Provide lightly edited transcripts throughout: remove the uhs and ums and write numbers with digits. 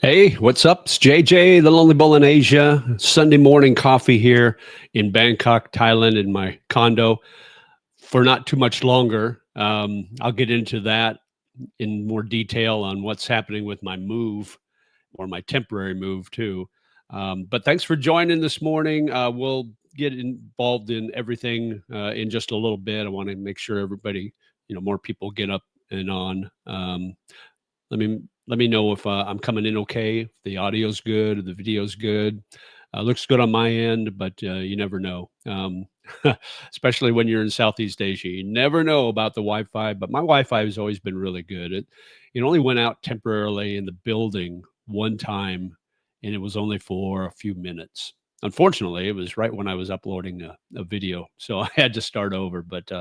Hey, what's up? It's JJ, the Lonely Bull in Asia. Sunday morning coffee here in Bangkok, Thailand, in my condo for not too much longer. I'll get into that in more detail on what's happening with my move or my temporary move, too. But thanks for joining this morning. We'll get involved in everything in just a little bit. I want to make sure everybody, more people get up and on. Let me know if I'm coming in okay, if the audio's good, or the video's good. Looks good on my end, but you never know. Especially when you're in Southeast Asia, you never know about the Wi-Fi. But my Wi-Fi has always been really good. It only went out temporarily in the building one time, and it was only for a few minutes. Unfortunately, it was right when I was uploading a video, so I had to start over. But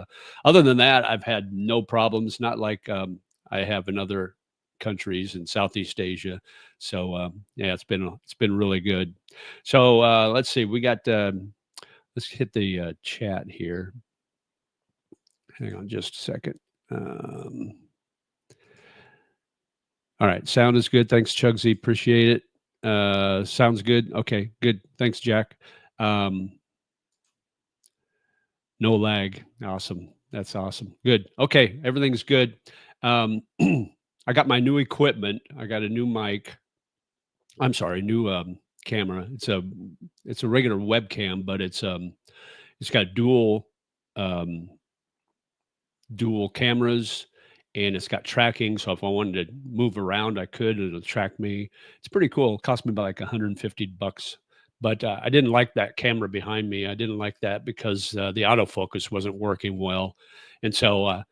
other than that, I've had no problems. Not like I have in other countries in Southeast Asia. So yeah, it's been really good. So let's see, we got let's hit the chat here. Hang on just a second. All right, sound is good. Thanks, Chugsy. Appreciate it. Sounds good. Okay, good. Thanks, Jack. No lag. Awesome. That's awesome. Good. Okay, everything's good. I got my new equipment. I got a new mic. I'm sorry, new camera. It's a regular webcam, but it's got um, dual cameras, and it's got tracking. So if I wanted to move around, I could. It'll track me. It's pretty cool. It cost me about like $150, but I didn't like that camera behind me. I didn't like that because the autofocus wasn't working well, and so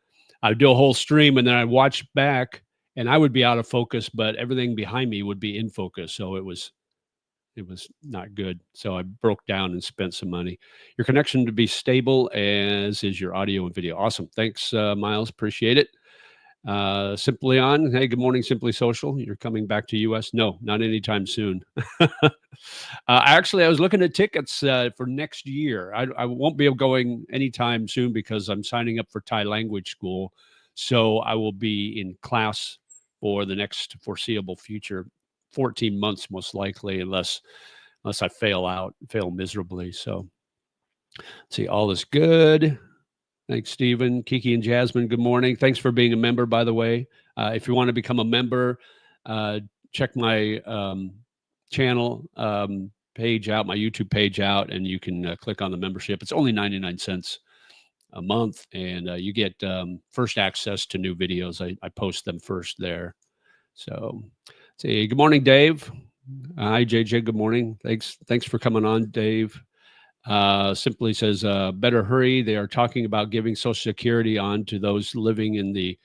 I'd do a whole stream, and then I'd watch back, and I would be out of focus, but everything behind me would be in focus. So it was not good. So I broke down and spent some money. Your connection to be stable, as is your audio and video. Awesome. Thanks, Miles. Appreciate it. Simply on. Hey, good morning, Simply Social. You're coming back to US? No, not anytime soon. Actually, I was looking at tickets for next year. I won't be going anytime soon because I'm signing up for Thai language school. So I will be in class for the next foreseeable future, 14 months most likely, unless I fail miserably. So let's see, all is good. Thanks, Stephen. Kiki and Jasmine, good morning. Thanks for being a member, by the way. If you want to become a member, check my channel page out, my YouTube page out, and you can click on the membership. It's only 99 cents a month, and you get first access to new videos. I post them first there. So, say good morning, Dave. Hi, JJ. Good morning. Thanks for coming on, Dave. Simply says, better hurry. They are talking about giving Social Security on to those living in the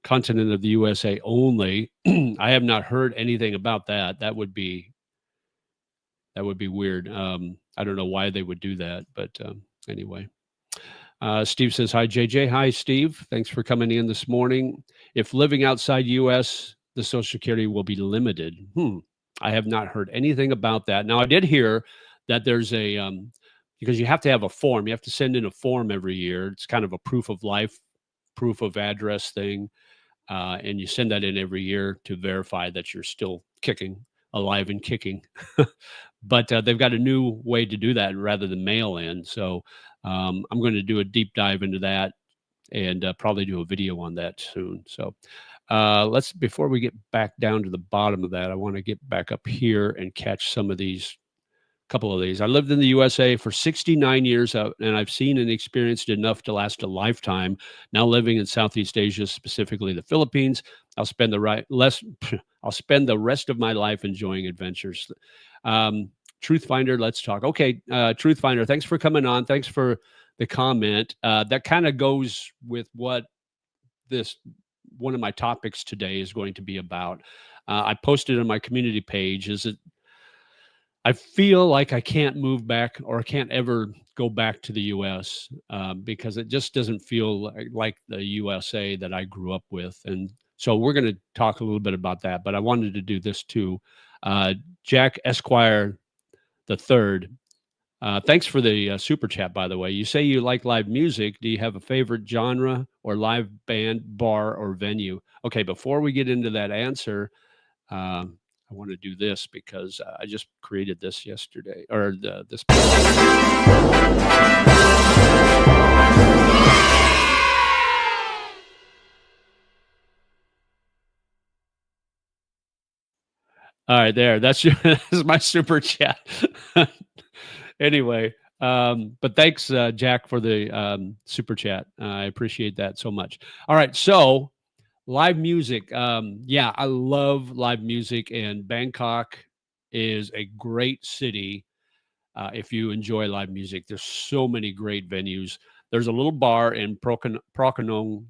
continent of the USA only. I have not heard anything about that. That would be weird. I don't know why they would do that, but anyway. Steve says, hi, JJ. Hi, Steve. Thanks for coming in this morning. If living outside US, the Social Security will be limited. I have not heard anything about that. Now, I did hear that there's because you have to have a form. You have to send in a form every year. It's kind of a proof of life, proof of address thing. And you send that in every year to verify that you're still alive and kicking. But they've got a new way to do that rather than mail in. So I'm going to do a deep dive into that and probably do a video on that soon. So before we get back down to the bottom of that, I want to get back up here and catch couple of these. I lived in the USA for 69 years and I've seen and experienced enough to last a lifetime. Now living in Southeast Asia, specifically the Philippines, I'll spend the rest of my life enjoying adventures. Truthfinder, let's talk. Okay, Truthfinder, thanks for coming on. Thanks for the comment. That kind of goes with what one of my topics today is going to be about. I posted on my community page, I feel like I can't move back or I can't ever go back to the US because it just doesn't feel like the USA that I grew up with. And so we're going to talk a little bit about that, but I wanted to do this too. Jack Esquire the third. Thanks for the super chat, by the way. You say you like live music. Do you have a favorite genre or live band, bar, or venue? Okay, before we get into that answer, I want to do this because I just created this yesterday or this. All right, there. That's that's my super chat. Anyway, but thanks, Jack, for the super chat. I appreciate that so much. All right, so live music. Yeah, I love live music, and Bangkok is a great city if you enjoy live music. There's so many great venues. There's a little bar in Prokanong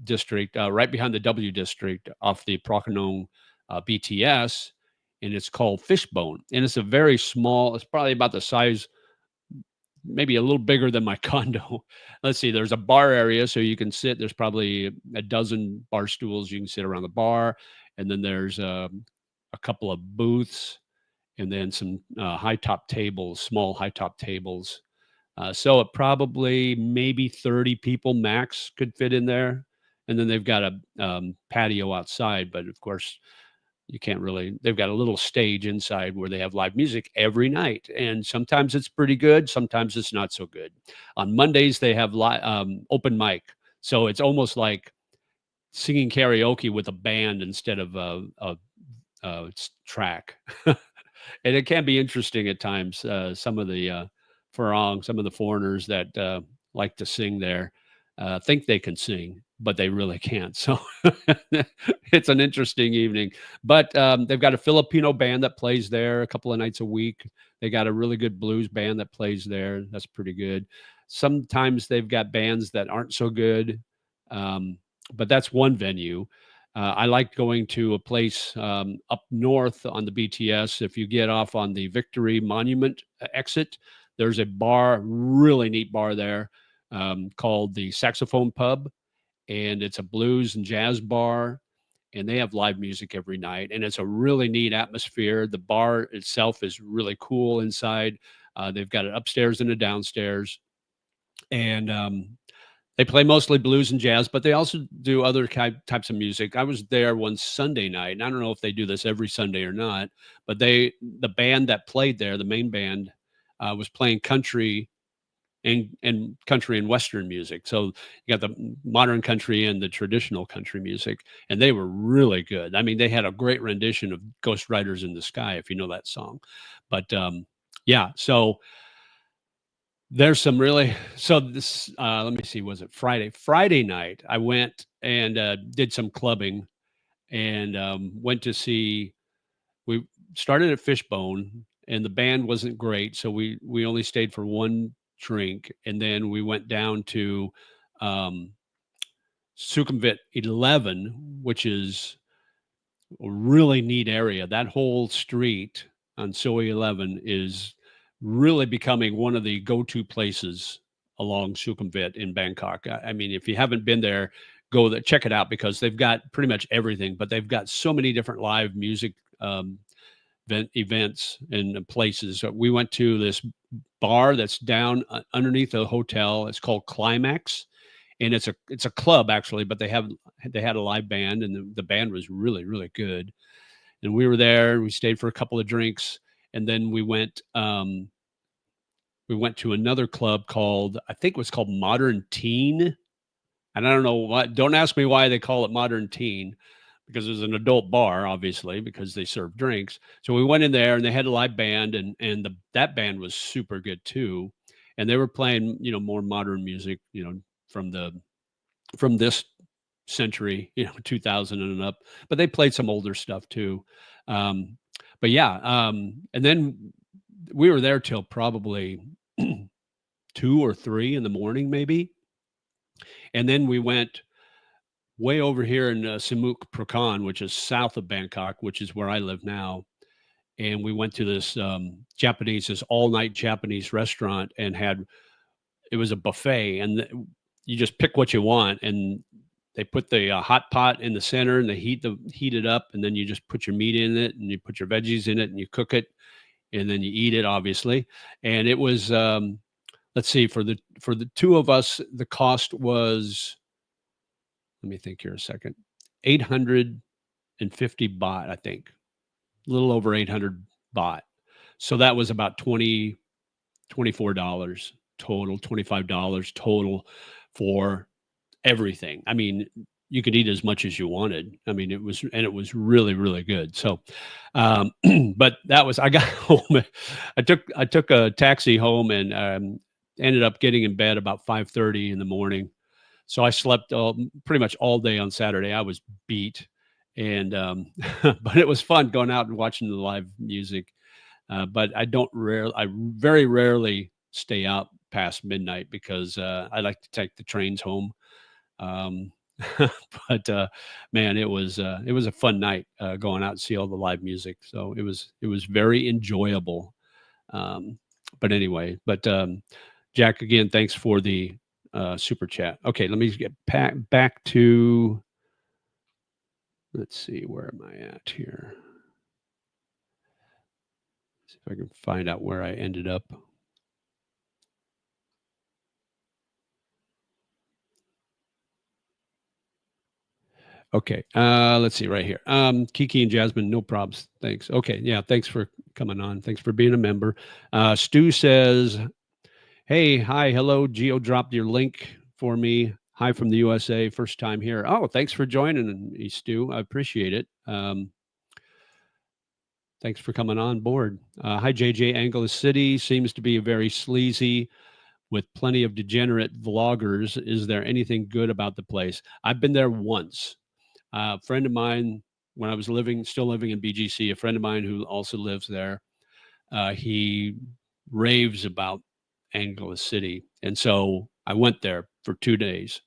district, right behind the W district off the Prokanong BTS, and it's called Fishbone. And it's a very small, it's probably about the size, maybe a little bigger than my condo. Let's see, there's a bar area so you can sit. There's probably a dozen bar stools you can sit around the bar. And then there's a couple of booths and then some high top tables, small high top tables. So it probably maybe 30 people max could fit in there. And then they've got a patio outside, but of course, you can't really, they've got a little stage inside where they have live music every night. And sometimes it's pretty good, sometimes it's not so good. On Mondays, they have open mic. So it's almost like singing karaoke with a band instead of a track. And it can be interesting at times. Some of the some of the foreigners that like to sing there think they can sing, but they really can't. So it's an interesting evening. But they've got a Filipino band that plays there a couple of nights a week. They got a really good blues band that plays there. That's pretty good. Sometimes they've got bands that aren't so good, but that's one venue. I like going to a place up north on the BTS. If you get off on the Victory Monument exit, there's a bar, really neat bar there called the Saxophone Pub. And it's a blues and jazz bar. And they have live music every night. And it's a really neat atmosphere. The bar itself is really cool inside. They've got an upstairs and a downstairs. And they play mostly blues and jazz, but they also do other types of music. I was there one Sunday night, and I don't know if they do this every Sunday or not, but the band that played there, the main band, was playing country and country and Western music. So you got the modern country and the traditional country music, and they were really good. I mean, they had a great rendition of Ghost Riders in the Sky, if you know that song. But yeah, so there's some really so this let me see, was it Friday night I went and did some clubbing and went to see, we started at Fishbone and the band wasn't great, so we only stayed for one drink, and then we went down to um Sukhumvit 11, which is a really neat area. That whole street on Soi 11 is really becoming one of the go-to places along Sukhumvit in Bangkok. I mean, if you haven't been there, go there, check it out because they've got pretty much everything, but they've got so many different live music events and places. So we went to this bar that's down underneath a hotel. It's called Climax, and it's a club actually, but they had a live band, and the band was really really good. And we were there. We stayed for a couple of drinks, and then we went to another club called, I think it was called Modern Teen, and I don't know what. Don't ask me why they call it Modern Teen, because it was an adult bar, obviously, because they serve drinks. So we went in there, and they had a live band, and that band was super good too, and they were playing more modern music, from this century, 2000 and up, but they played some older stuff too. But yeah, and then we were there till probably 2 or 3 in the morning, maybe. And then we went way over here in Simuk Prakan, which is south of Bangkok, which is where I live now. And we went to this this all-night Japanese restaurant, and it was a buffet, and you just pick what you want, and they put the hot pot in the center, and they heat it up, and then you just put your meat in it, and you put your veggies in it, and you cook it, and then you eat it, obviously. And it was let's see, for the two of us, the cost was, let me think here a second, 850 baht, I think. little over 800 baht. So that was about $24 total, $25 total for everything. I mean, you could eat as much as you wanted. I mean, it was really, really good. So, but that was, I got home. I took a taxi home and ended up getting in bed about 5:30 in the morning. So I slept pretty much all day on Saturday. I was beat, and but it was fun going out and watching the live music. But I very rarely stay out past midnight because I like to take the trains home. Um, but man, it was a fun night going out and see all the live music. So it was very enjoyable. Um, but anyway, Jack, again, thanks for the super chat. Okay, let me get back to. Let's see, where am I at here? See if I can find out where I ended up. Okay. Let's see right here. Kiki and Jasmine, no probs. Thanks. Okay. Yeah. Thanks for coming on. Thanks for being a member. Stu says, hey, hi, hello. Geo dropped your link for me. Hi from the USA. First time here. Oh, thanks for joining me, Stu. I appreciate it. Thanks for coming on board. Hi, JJ. Angeles City seems to be very sleazy with plenty of degenerate vloggers. Is there anything good about the place? I've been there once. A friend of mine, when I was still living in BGC, a friend of mine who also lives there, he raves about Angeles City. And so I went there for 2 days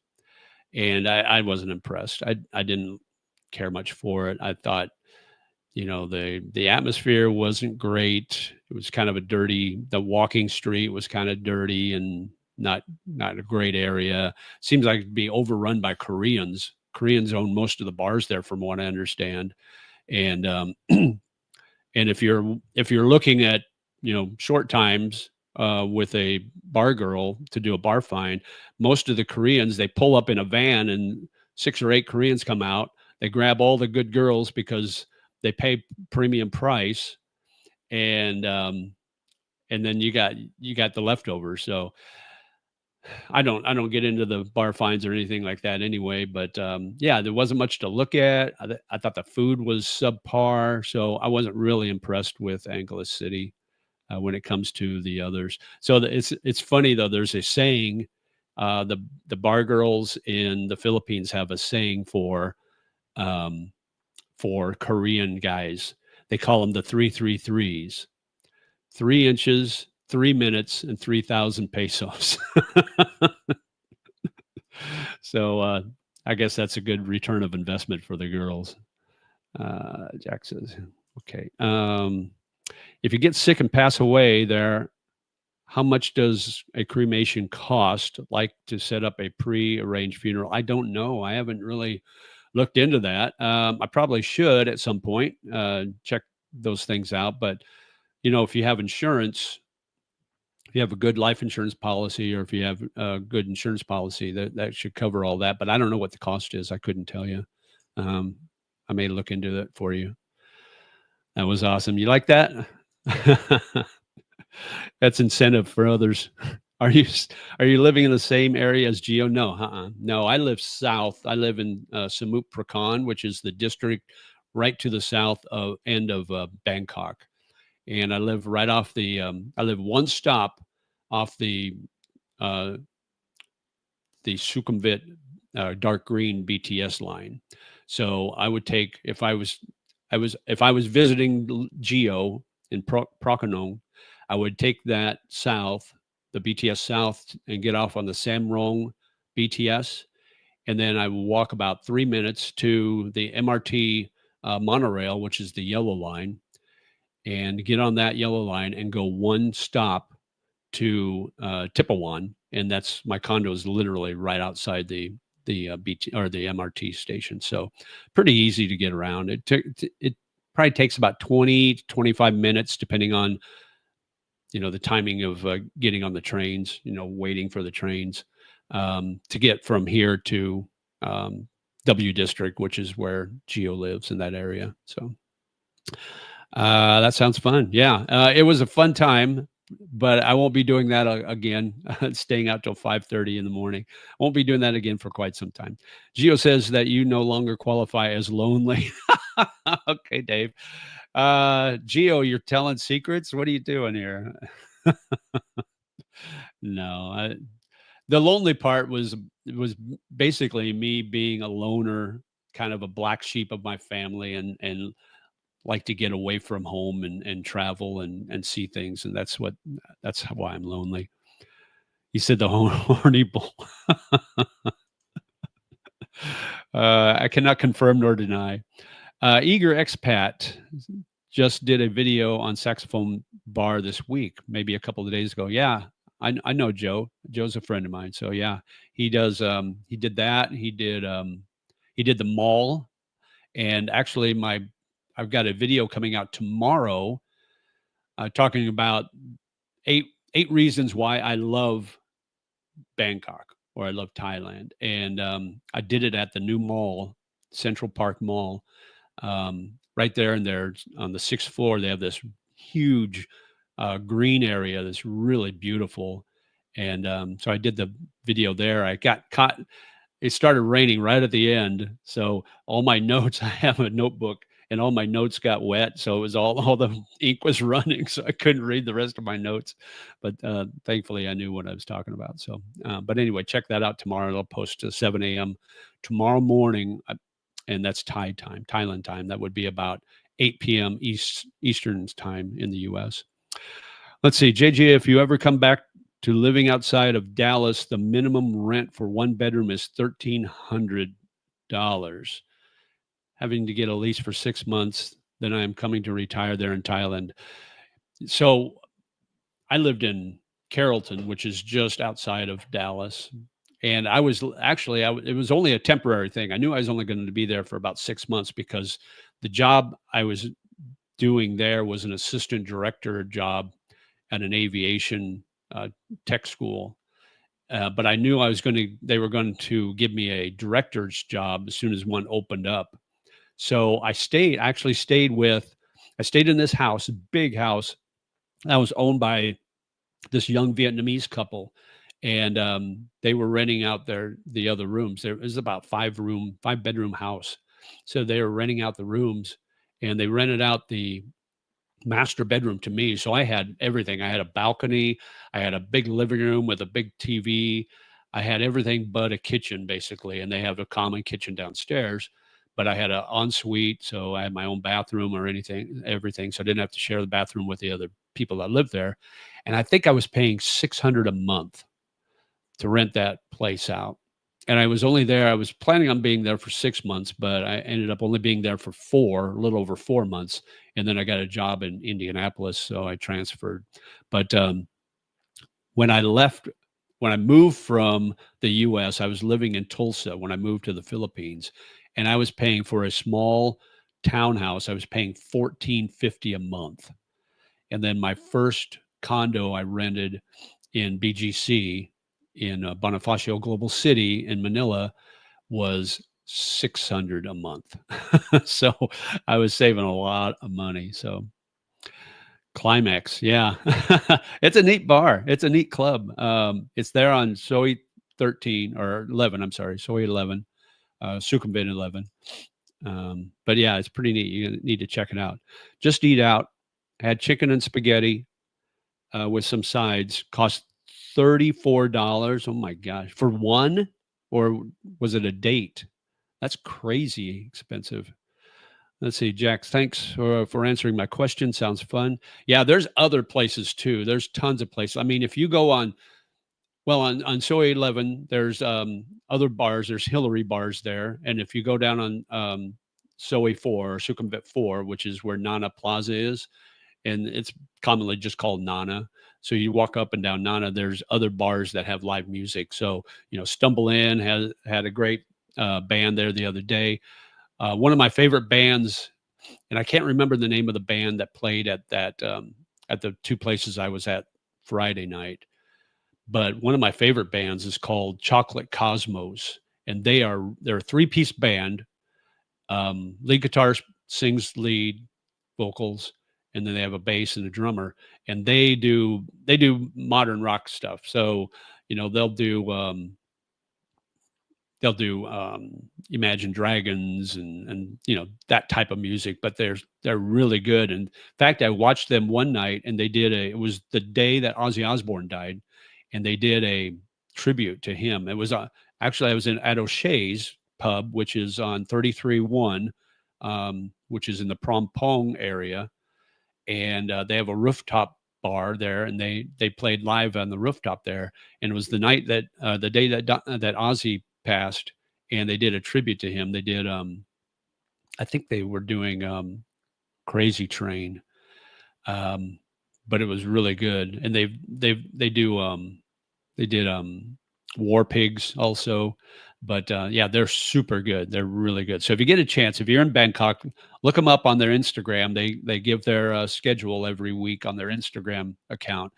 and I wasn't impressed. I didn't care much for it. I thought, the atmosphere wasn't great. It was kind of the walking street was kind of dirty and not a great area. Seems like it'd be overrun by Koreans. Koreans own most of the bars there, from what I understand. And and if you're looking at short times with a bar girl to do a bar find, most of the Koreans, they pull up in a van and 6 or 8 Koreans come out. They grab all the good girls because they pay premium price, and then you got the leftovers. So I don't get into the bar finds or anything like that anyway. But yeah, there wasn't much to look at. I thought the food was subpar, so I wasn't really impressed with Angeles City when it comes to the others. So it's funny though. There's a saying. The bar girls in the Philippines have a saying for Korean guys. They call them the 333s: 3 inches, 3 minutes, and 3,000 pesos. So I guess that's a good return of investment for the girls. Jack says, okay. If you get sick and pass away there, how much does a cremation cost? Like to set up a pre-arranged funeral? I don't know. I haven't really looked into that. I probably should at some point check those things out. But if you have insurance, if you have a good life insurance policy, or if you have a good insurance policy, that should cover all that. But I don't know what the cost is. I couldn't tell you. I may look into that for you. That was awesome. You like that? That's incentive for others. Are you living in the same area as Geo? No, no. I live south. I live in Samut Prakan, which is the district right to the south end of Bangkok, and I live right off the. I live one stop off the Sukhumvit dark green BTS line. So I would take if I was visiting Geo in Prakanong, I would take that south, the BTS south, and get off on the Samrong BTS, and then I would walk about 3 minutes to the MRT monorail, which is the yellow line, and get on that yellow line and go one stop to Tippawan, and that's my condo is literally right outside the BT or the MRT station. So pretty easy to get around. It probably takes about 20 to 25 minutes, depending on the timing of getting on the trains. Waiting for the trains to get from here to W District, which is where Geo lives in that area. So That sounds fun. Yeah, it was a fun time, but I won't be doing that again. Staying out till 5:30 in the morning. Won't be doing that again for quite some time. Gio says that you no longer qualify as lonely. Okay, Dave. Gio, you're telling secrets. What are you doing here? No, the lonely part was basically me being a loner, kind of a black sheep of my family, and like to get away from home and travel and see things, and that's why I'm lonely. He said the horny bull. I cannot confirm nor deny. Eager Expat just did a video on saxophone bar this week, maybe a couple of days ago. Yeah, I know Joe. Joe's a friend of mine. So yeah, he does. He did that. He did the mall, and actually, I've got a video coming out tomorrow, talking about eight reasons why I love Bangkok or I love Thailand, and I did it at the new mall, Central Park Mall, right there. And there on the sixth floor, they have this huge green area that's really beautiful. And so I did the video there. I got caught. It started raining right at the end, so all my notes, I have a notebook, and all my notes got wet, so it was all the ink was running, so I couldn't read the rest of my notes. But thankfully, I knew what I was talking about. So, but anyway, check that out tomorrow. I'll post to 7 a.m. tomorrow morning, and that's Thai time, Thailand time. That would be about 8 p.m. Eastern time in the U.S. Let's see, JJ, if you ever come back to living outside of Dallas, the minimum rent for one bedroom is $1,300. Having to get a lease for 6 months, then I am coming to retire there in Thailand. So I lived in Carrollton, which is just outside of Dallas. And I was actually, it was only a temporary thing. I knew I was only going to be there for about 6 months because the job I was doing there was an assistant director job at an aviation tech school. But I knew they were going to give me a director's job as soon as one opened up. So I stayed in this house, big house that was owned by this young Vietnamese couple. And they were renting out the other rooms. There was about 5 bedroom house. So they were renting out the rooms, and they rented out the master bedroom to me. So I had everything. I had a balcony. I had a big living room with a big TV. I had everything but a kitchen, basically. And they have a common kitchen downstairs. But I had an ensuite, so I had my own bathroom or everything. So I didn't have to share the bathroom with the other people that lived there. And I think I was paying $600 a month to rent that place out. And I was planning on being there for 6 months, but I ended up only being there for a little over 4 months. And then I got a job in Indianapolis, so I transferred. But when I moved from the US, I was living in Tulsa when I moved to the Philippines, and I was paying for a small townhouse. I was paying $14.50 a month. And then my first condo I rented in BGC in Bonifacio Global City in Manila was $600 a month. So I was saving a lot of money. So Climax, yeah. It's a neat bar. It's a neat club. It's there on Soy 13 or 11. I'm sorry, Soy 11, Sukhumvit 11. But yeah, it's pretty neat. You need to check it out. Just eat out. Had chicken and spaghetti with some sides. Cost $34. Oh my gosh, for one, or was it a date? That's crazy expensive. Let's see, Jax. Thanks for answering my question. Sounds fun. Yeah, there's other places too. There's tons of places. I mean, if you go on Soy 11, there's other bars. There's Hillary bars there, and if you go down on Soy 4 or Sukhumvit 4, which is where Nana Plaza is, and it's commonly just called Nana. So you walk up and down Nana, there's other bars that have live music. So, Stumble In had a great band there the other day. One of my favorite bands, and I can't remember the name of the band that played at the two places I was at Friday night, but one of my favorite bands is called Chocolate Cosmos, and they're a three-piece band. Lead guitar sings lead vocals, and then they have a bass and a drummer, and they do modern rock stuff. So they'll do Imagine Dragons and that type of music, but they're really good. And in fact, I watched them one night, and it was the day that Ozzy Osbourne died, and they did a tribute to him. It was actually I was at O'Shea's pub, which is on 33-1, which is in the Prompong area, and they have a rooftop bar there, and they played live on the rooftop there. And it was the night that the day that Ozzy passed, and they did a tribute to him. They did I think they were doing Crazy Train, but it was really good. And they did War Pigs also. But yeah, they're super good. They're really good. So if you get a chance, if you're in Bangkok, look them up on their Instagram. They give their schedule every week on their Instagram account,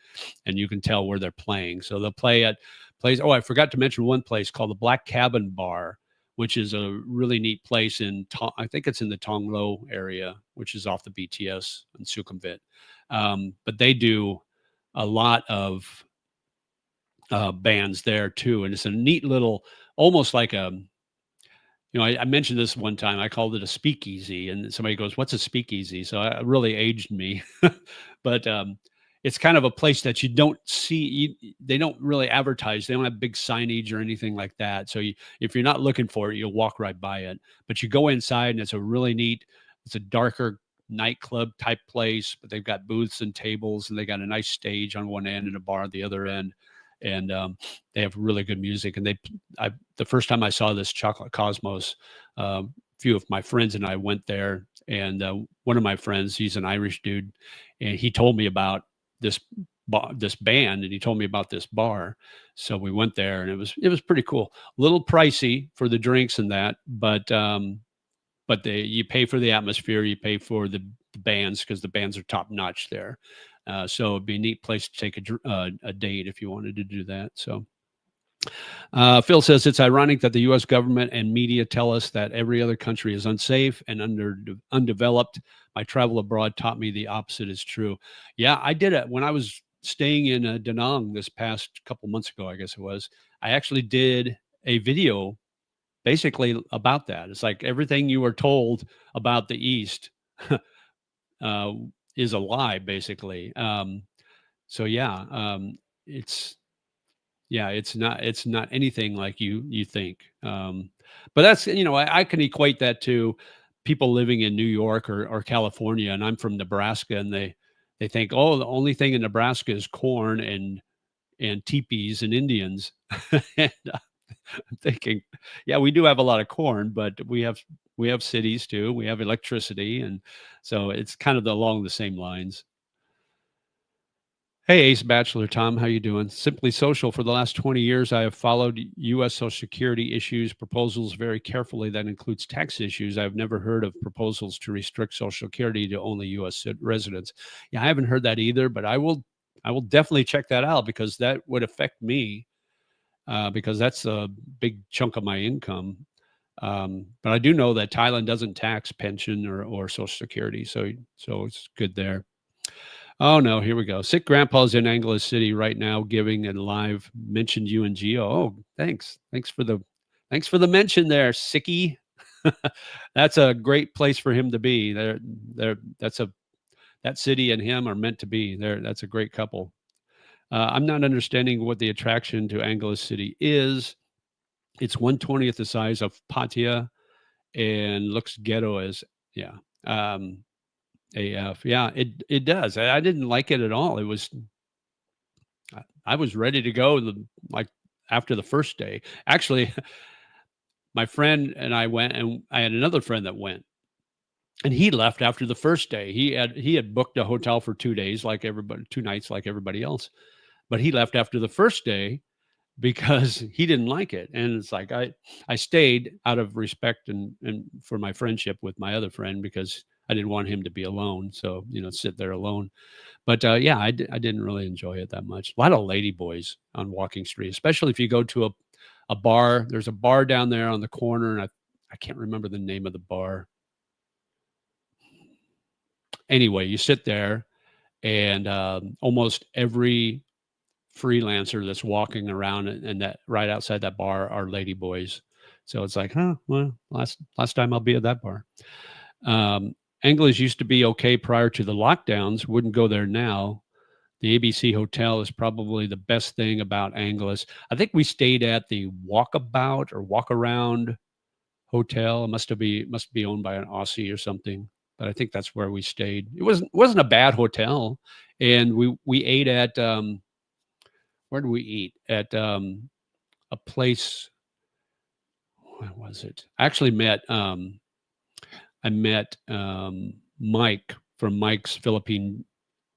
and you can tell where they're playing. So they'll play at places. Oh, I forgot to mention one place called the Black Cabin Bar, which is a really neat place I think it's in the Tonglo area, which is off the BTS in Sukhumvit. But they do a lot of bands there too, and it's a neat little, almost like I mentioned this one time. I called it a speakeasy, and somebody goes, "What's a speakeasy?" So it really aged me, but it's kind of a place that you don't see. They don't really advertise. They don't have big signage or anything like that. So if you're not looking for it, you'll walk right by it. But you go inside, and it's a really neat. It's a darker nightclub type place, but they've got booths and tables, and they got a nice stage on one end and a bar at the other end. And they have really good music. And the first time I saw this Chocolate Cosmos, a few of my friends and I went there, and one of my friends, he's an Irish dude, and he told me about this band, and he told me about this bar. So we went there, and it was pretty cool. A little pricey for the drinks and that, but you pay for the atmosphere, you pay for the bands, because the bands are top notch there. So it'd be a neat place to take a date if you wanted to do that. So Phil says it's ironic that the U.S. government and media tell us that every other country is unsafe and undeveloped. My travel abroad taught me the opposite is true. Yeah, I did it when I was staying in Da Nang this past couple months ago, I guess it was. I actually did a video basically about that. It's like everything you were told about the East is a lie, basically. So yeah, it's not anything like you think. But that's I can equate that to people living in New York or California, and I'm from Nebraska, and they think, oh, the only thing in Nebraska is corn and teepees and Indians. And I'm thinking, yeah, we do have a lot of corn, but we have cities too. We have electricity, and so it's kind of along the same lines. Hey, Ace Bachelor Tom, how you doing? Simply Social. For the last 20 years, I have followed U.S. Social Security issues, proposals very carefully. That includes tax issues. I've never heard of proposals to restrict Social Security to only U.S. residents. Yeah, I haven't heard that either, but I will definitely check that out, because that would affect me, because that's a big chunk of my income. But I do know that Thailand doesn't tax pension or Social Security, so it's good there. Oh no, here we go. Sick Grandpa's in Angeles City right now, giving and live. Mentioned you and Geo. Oh, thanks for the mention there, Sicky. That's a great place for him to be. That city and him are meant to be there. That's a great couple. I'm not understanding what the attraction to Angeles City is. It's 1/20th the size of Pattaya and looks ghetto as, yeah. AF. Yeah, it does. I didn't like it at all. It was I was ready to go like after the first day. Actually, my friend and I went, and I had another friend that went, and he left after the first day. He had booked a hotel for 2 days like everybody, 2 nights like everybody else. But he left after the first day because he didn't like it. And it's like I stayed out of respect and for my friendship with my other friend, because I didn't want him to be alone. So, sit there alone. But yeah, I didn't really enjoy it that much. A lot of lady boys on Walking Street, especially if you go to a bar. There's a bar down there on the corner, and I can't remember the name of the bar. anyway, you sit there, and almost every freelancer that's walking around and that right outside that bar are lady boys. So it's like, huh, well, last time I'll be at that bar. English used to be okay prior to the lockdowns. Wouldn't go there now. The ABC Hotel is probably the best thing about Anglis. I think we stayed at the Walkabout or Walk Around Hotel. It must be owned by an Aussie or something. But I think that's where we stayed. It wasn't a bad hotel, and we ate at where did we eat at a place? What was it? I met Mike from Mike's Philippine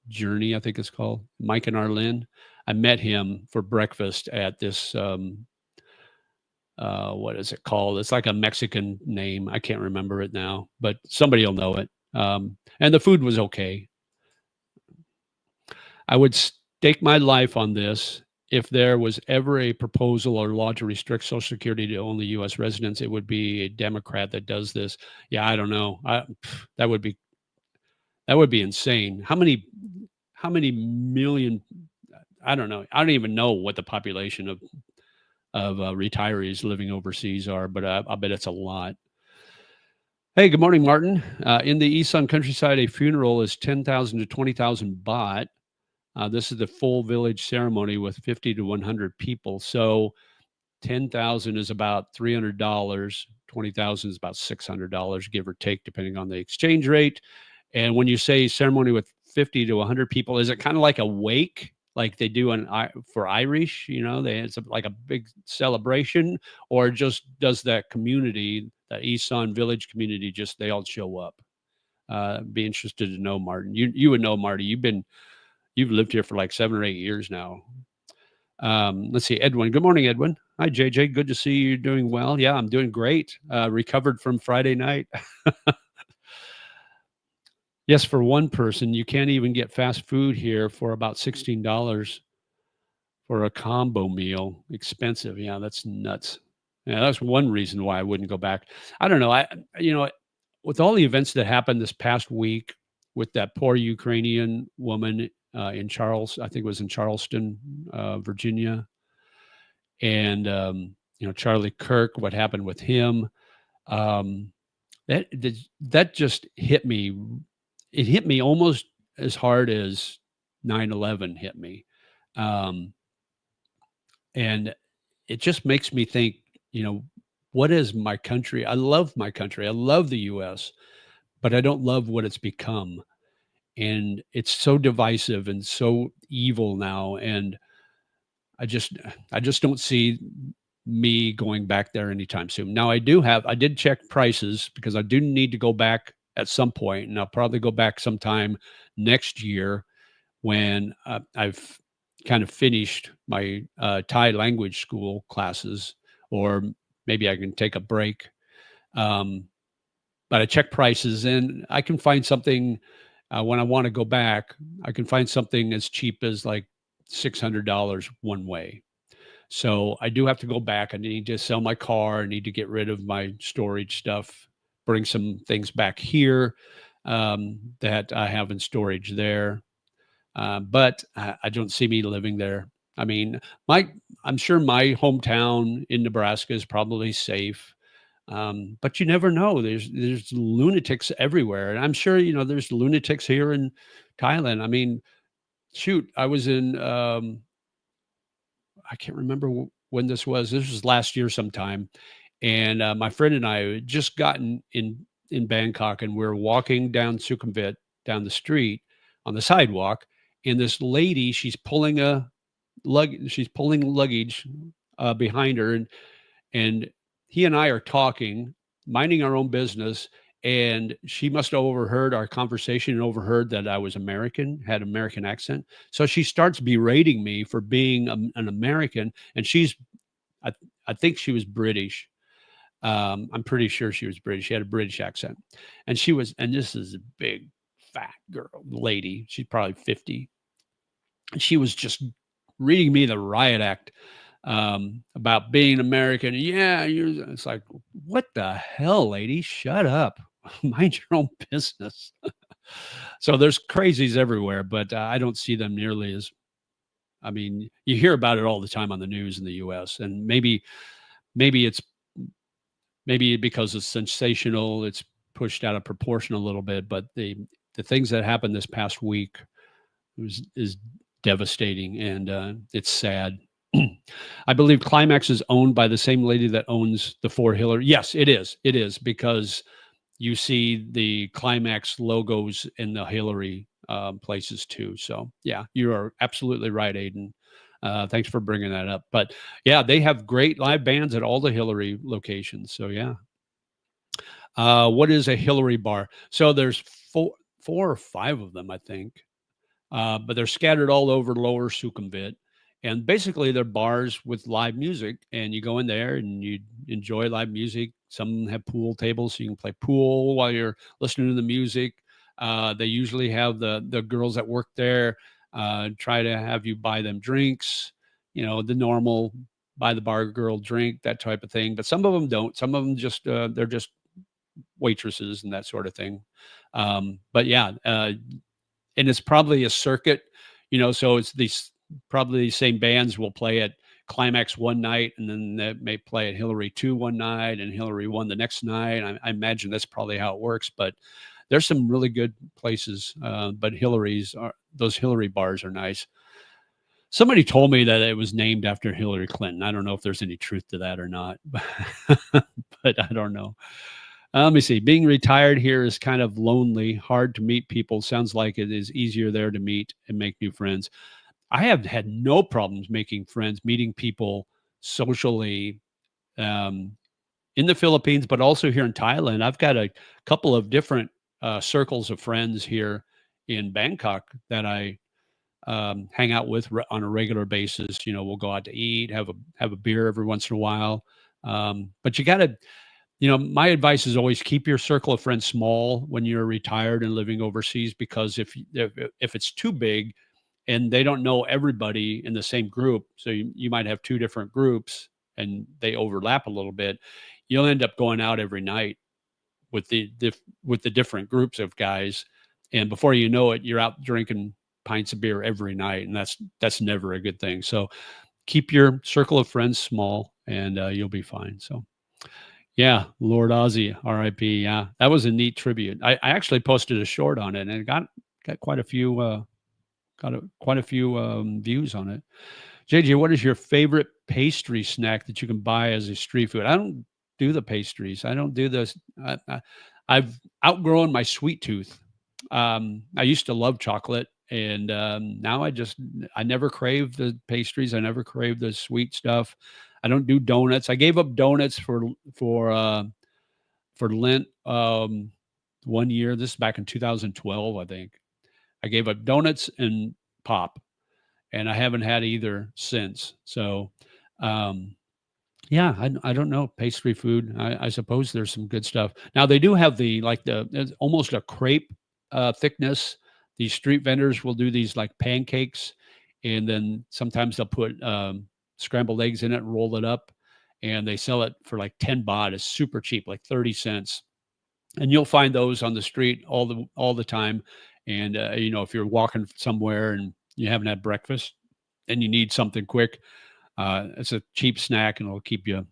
Journey, I think it's called, Mike and Arlene. I met him for breakfast at this what is it called? It's like a Mexican name. I can't remember it now, but somebody will know it. And the food was okay. I would stake my life on this. If there was ever a proposal or law to restrict Social Security to only U.S. residents, it would be a Democrat that does this. Yeah, I don't know. That would be insane. How many million? I don't know. I don't even know what the population of retirees living overseas are, but I bet it's a lot. Hey, good morning, Martin. In the East Sun countryside, a funeral is 10,000 to 20,000 baht. This is the full village ceremony with 50 to 100 people. So 10,000 is about $300. 20,000 is about $600, give or take, depending on the exchange rate. And when you say ceremony with 50 to 100 people, is it kind of like a wake, like they do for Irish? It's like a big celebration, or just does that community, that East Sun village community, just they all show up? Be interested to know, Martin. You would know, Marty. You've lived here for like 7 or 8 years now. Let's see, Edwin. Good morning, Edwin. Hi, JJ. Good to see you doing well. Yeah, I'm doing great. Recovered from Friday night. Yes, for one person, you can't even get fast food here for about $16 for a combo meal. Expensive. Yeah, that's nuts. Yeah, that's one reason why I wouldn't go back. I don't know. With all the events that happened this past week with that poor Ukrainian woman in I think it was in Charleston, Virginia, and Charlie Kirk, what happened with him, um, that just hit me. It hit me almost as hard as 9/11 hit me, um, and it just makes me think. What is my country? I love my country. I love the U.S., but I don't love what it's become, and it's so divisive and so evil now, and I just don't see me going back there anytime soon. Now I did check prices because I do need to go back at some point, and I'll probably go back sometime next year when I've kind of finished my Thai language school classes, or maybe I can take a break. But I check prices, and I can find something when I want to go back. I can find something as cheap as like $600 one way. So I do have to go back. I need to sell my car. I need to get rid of my storage stuff, bring some things back here that I have in storage there. But I don't see me living there. I mean, I'm sure my hometown in Nebraska is probably safe. But you never know. There's lunatics everywhere. And I'm sure, there's lunatics here in Thailand. I mean, shoot, I was in I can't remember when this was. This was last year sometime, and my friend and I had just gotten in Bangkok, and we're walking down Sukhumvit down the street on the sidewalk, and this lady, she's pulling luggage behind her, and he and I are talking, minding our own business. And she must have overheard our conversation and overheard that I was American, had American accent. So she starts berating me for being an American. And I think she was British. I'm pretty sure she was British. She had a British accent. And this is a big, fat lady. She's probably 50. And she was just reading me the riot act about being American. Yeah, it's like, what the hell, lady? Shut up. Mind your own business. So there's crazies everywhere, but I don't see them nearly as. I mean, you hear about it all the time on the news in the U.S., and maybe it's maybe because it's sensational, it's pushed out of proportion a little bit. But the things that happened this past week is devastating, and it's sad. I believe Climax is owned by the same lady that owns the Four Hillary. Yes, it is. It is because you see the Climax logos in the Hillary places too. So yeah, you are absolutely right, Aiden. Thanks for bringing that up. But yeah, they have great live bands at all the Hillary locations. So yeah. What is a Hillary bar? So there's four or five of them, I think, but they're scattered all over Lower Sukhumvit. And basically, they're bars with live music, and you go in there and you enjoy live music. Some have pool tables, so you can play pool while you're listening to the music. They usually have the girls that work there try to have you buy them drinks, the normal buy the bar girl drink, that type of thing. But some of them don't. Some of them just they're just waitresses and that sort of thing. But yeah, and it's probably a circuit, so it's these probably these same bands will play at Climax one night, and then they may play at Hillary 2 one night and Hillary 1 the next night. I imagine that's probably how it works, but there's some really good places. But those Hillary bars are nice. Somebody told me that it was named after Hillary Clinton. I don't know if there's any truth to that or not, but I don't know. Let me see. Being retired here is kind of lonely, hard to meet people. Sounds like it is easier there to meet and make new friends. I have had no problems making friends, meeting people socially in the Philippines, but also here in Thailand. I've got a couple of different circles of friends here in Bangkok that I hang out with on a regular basis. We'll go out to eat, have a beer every once in a while. But you got to my advice is always keep your circle of friends small when you're retired and living overseas, because if it's too big and they don't know everybody in the same group, so you might have two different groups and they overlap a little bit, you'll end up going out every night with the different groups of guys, and before you know it, you're out drinking pints of beer every night, and that's never a good thing. So keep your circle of friends small, and you'll be fine. So. Yeah, Lord Ozzy, R.I.P. Yeah, that was a neat tribute. I actually posted a short on it, and it got quite a few views on it. JJ, what is your favorite pastry snack that you can buy as a street food? I don't do the pastries. I don't do this. I've outgrown my sweet tooth. I used to love chocolate, and now I never crave the pastries. I never crave the sweet stuff. I don't do donuts. I gave up donuts for Lent 1 year. This is back in 2012, I think. I gave up donuts and pop, and I haven't had either since. So, yeah, I don't know pastry food. I suppose there's some good stuff. Now they do have it's almost a crepe thickness. These street vendors will do these like pancakes, and then sometimes they'll put scrambled eggs in it and roll it up, and they sell it for like 10 baht. It's super cheap, like 30 cents. And you'll find those on the street all the time. And if you're walking somewhere and you haven't had breakfast and you need something quick, it's a cheap snack, and it'll keep you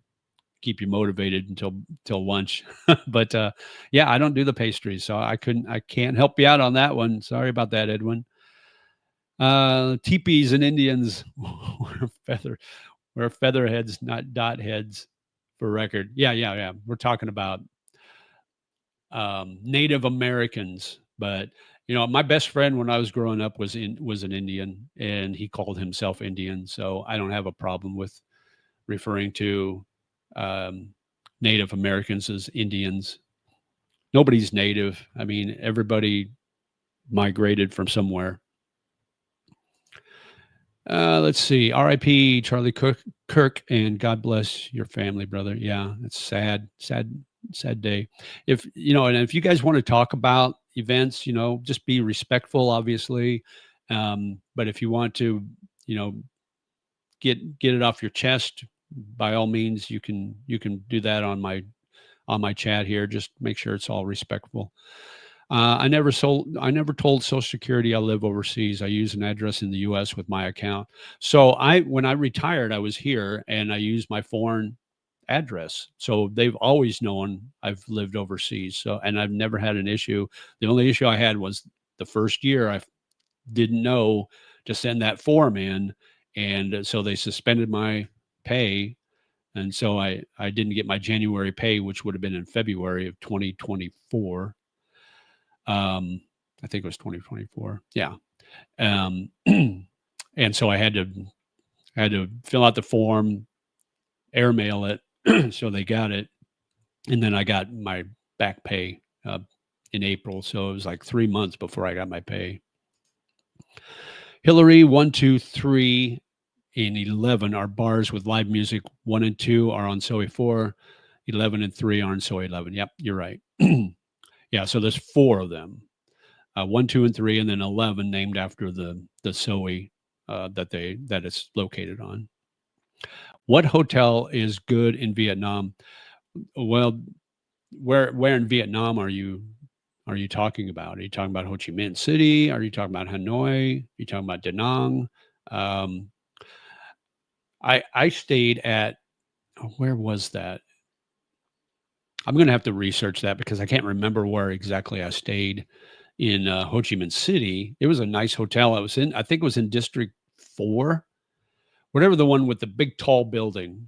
motivated until lunch. But yeah, I don't do the pastries, so I can't help you out on that one. Sorry about that, Edwin. Teepees and Indians wear featherheads, not dot heads, for record. Yeah. We're talking about Native Americans, but my best friend when I was growing up was an Indian, and he called himself Indian, so I don't have a problem with referring to Native Americans as Indians. Nobody's native. I mean, everybody migrated from somewhere. Let's see. R.I.P. Charlie Kirk, and God bless your family, brother. Yeah, it's sad day. If and if you guys want to talk about events, just be respectful, obviously. But if you want to, get it off your chest, by all means, you can do that on my chat here. Just make sure it's all respectful. I never told Social Security I live overseas. I use an address in the U.S. with my account. So when I retired, I was here and I used my foreign address. So they've always known I've lived overseas. So, and I've never had an issue. The only issue I had was the first year I didn't know to send that form in. And so they suspended my pay. And so I didn't get my January pay, which would have been in February of 2024. I think it was 2024. Yeah. Um, and so I had to fill out the form, airmail it, so they got it, and then I got my back pay in April. So it was like 3 months before I got my pay. Hillary 123 and 11 are bars with live music. 1 and 2 are on Soy 4. 11 and 3 are on Soy 11. Yep, you're right. Yeah, so there's 4 of them. 1, 2, and 3, and then 11 named after the Soy that it's located on. What hotel is good in Vietnam? Well, where in Vietnam are you talking about? Are you talking about Ho Chi Minh City? Are you talking about Hanoi? Are you talking about Da Nang? Um, I stayed at, where was that? I'm going to have to research that because I can't remember where exactly I stayed in Ho Chi Minh City. It was a nice hotel. I think it was in District 4, whatever, the one with the big tall building.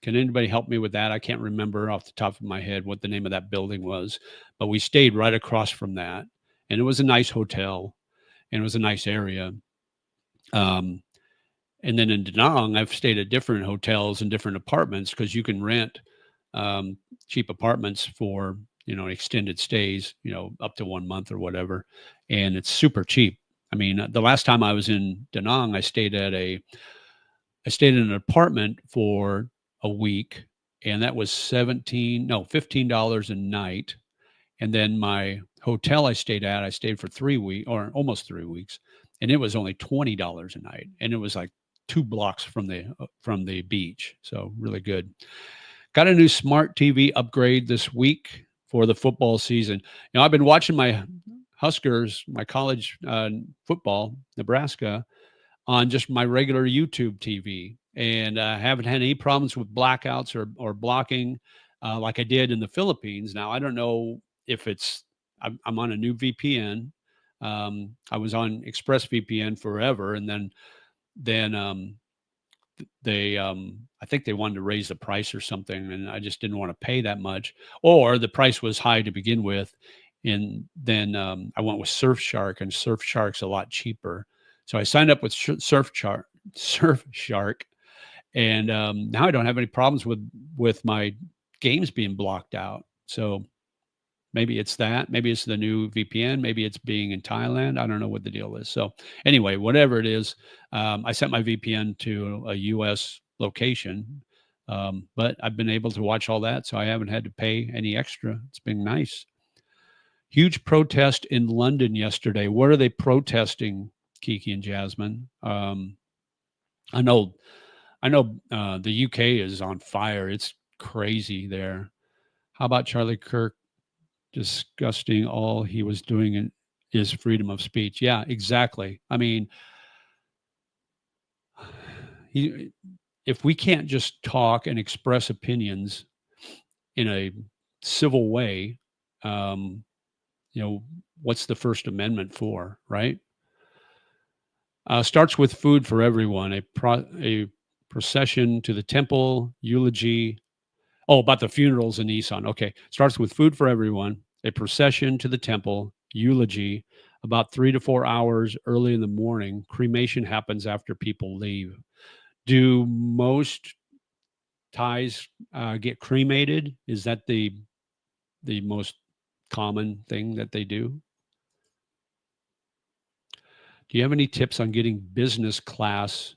Can anybody help me with that? I can't remember off the top of my head what the name of that building was, but we stayed right across from that. And it was a nice hotel and it was a nice area. And then in Da Nang, I've stayed at different hotels and different apartments because you can rent cheap apartments for, extended stays, up to 1 month or whatever. And it's super cheap. I mean, the last time I was in Da Nang, I stayed in an apartment for a week, and that was $15 a night. And then my hotel I stayed for 3 weeks, or almost 3 weeks, and it was only $20 a night, and it was like 2 blocks from the beach. So really good. Got a new smart TV upgrade this week for the football season. I've been watching my Huskers, my college football, Nebraska, on just my regular YouTube TV, and I haven't had any problems with blackouts or blocking like I did in the Philippines. Now I don't know if I'm on a new VPN. I was on ExpressVPN forever, and then they I think they wanted to raise the price or something, and I just didn't want to pay that much, or the price was high to begin with, and then I went with Surfshark, and Surfshark's a lot cheaper. So I signed up with Surfshark, and now I don't have any problems with my games being blocked out. So maybe it's that. Maybe it's the new VPN. Maybe it's being in Thailand. I don't know what the deal is. So anyway, whatever it is, I set my VPN to a U.S. location, but I've been able to watch all that, so I haven't had to pay any extra. It's been nice. Huge protest in London yesterday. What are they protesting, Kiki and Jasmine? I know the UK is on fire. It's crazy there. How about Charlie Kirk disgusting all he was doing is freedom of speech? Yeah, exactly. I mean, if we can't just talk and express opinions in a civil way, what's the First Amendment for, right? Starts with food for everyone, a procession to the temple, eulogy. Oh, about the funerals in Nissan. Okay. Starts with food for everyone, a procession to the temple, eulogy, about 3 to 4 hours early in the morning. Cremation happens after people leave. Do most Thais get cremated? Is that the most common thing that they do? Do you have any tips on getting business class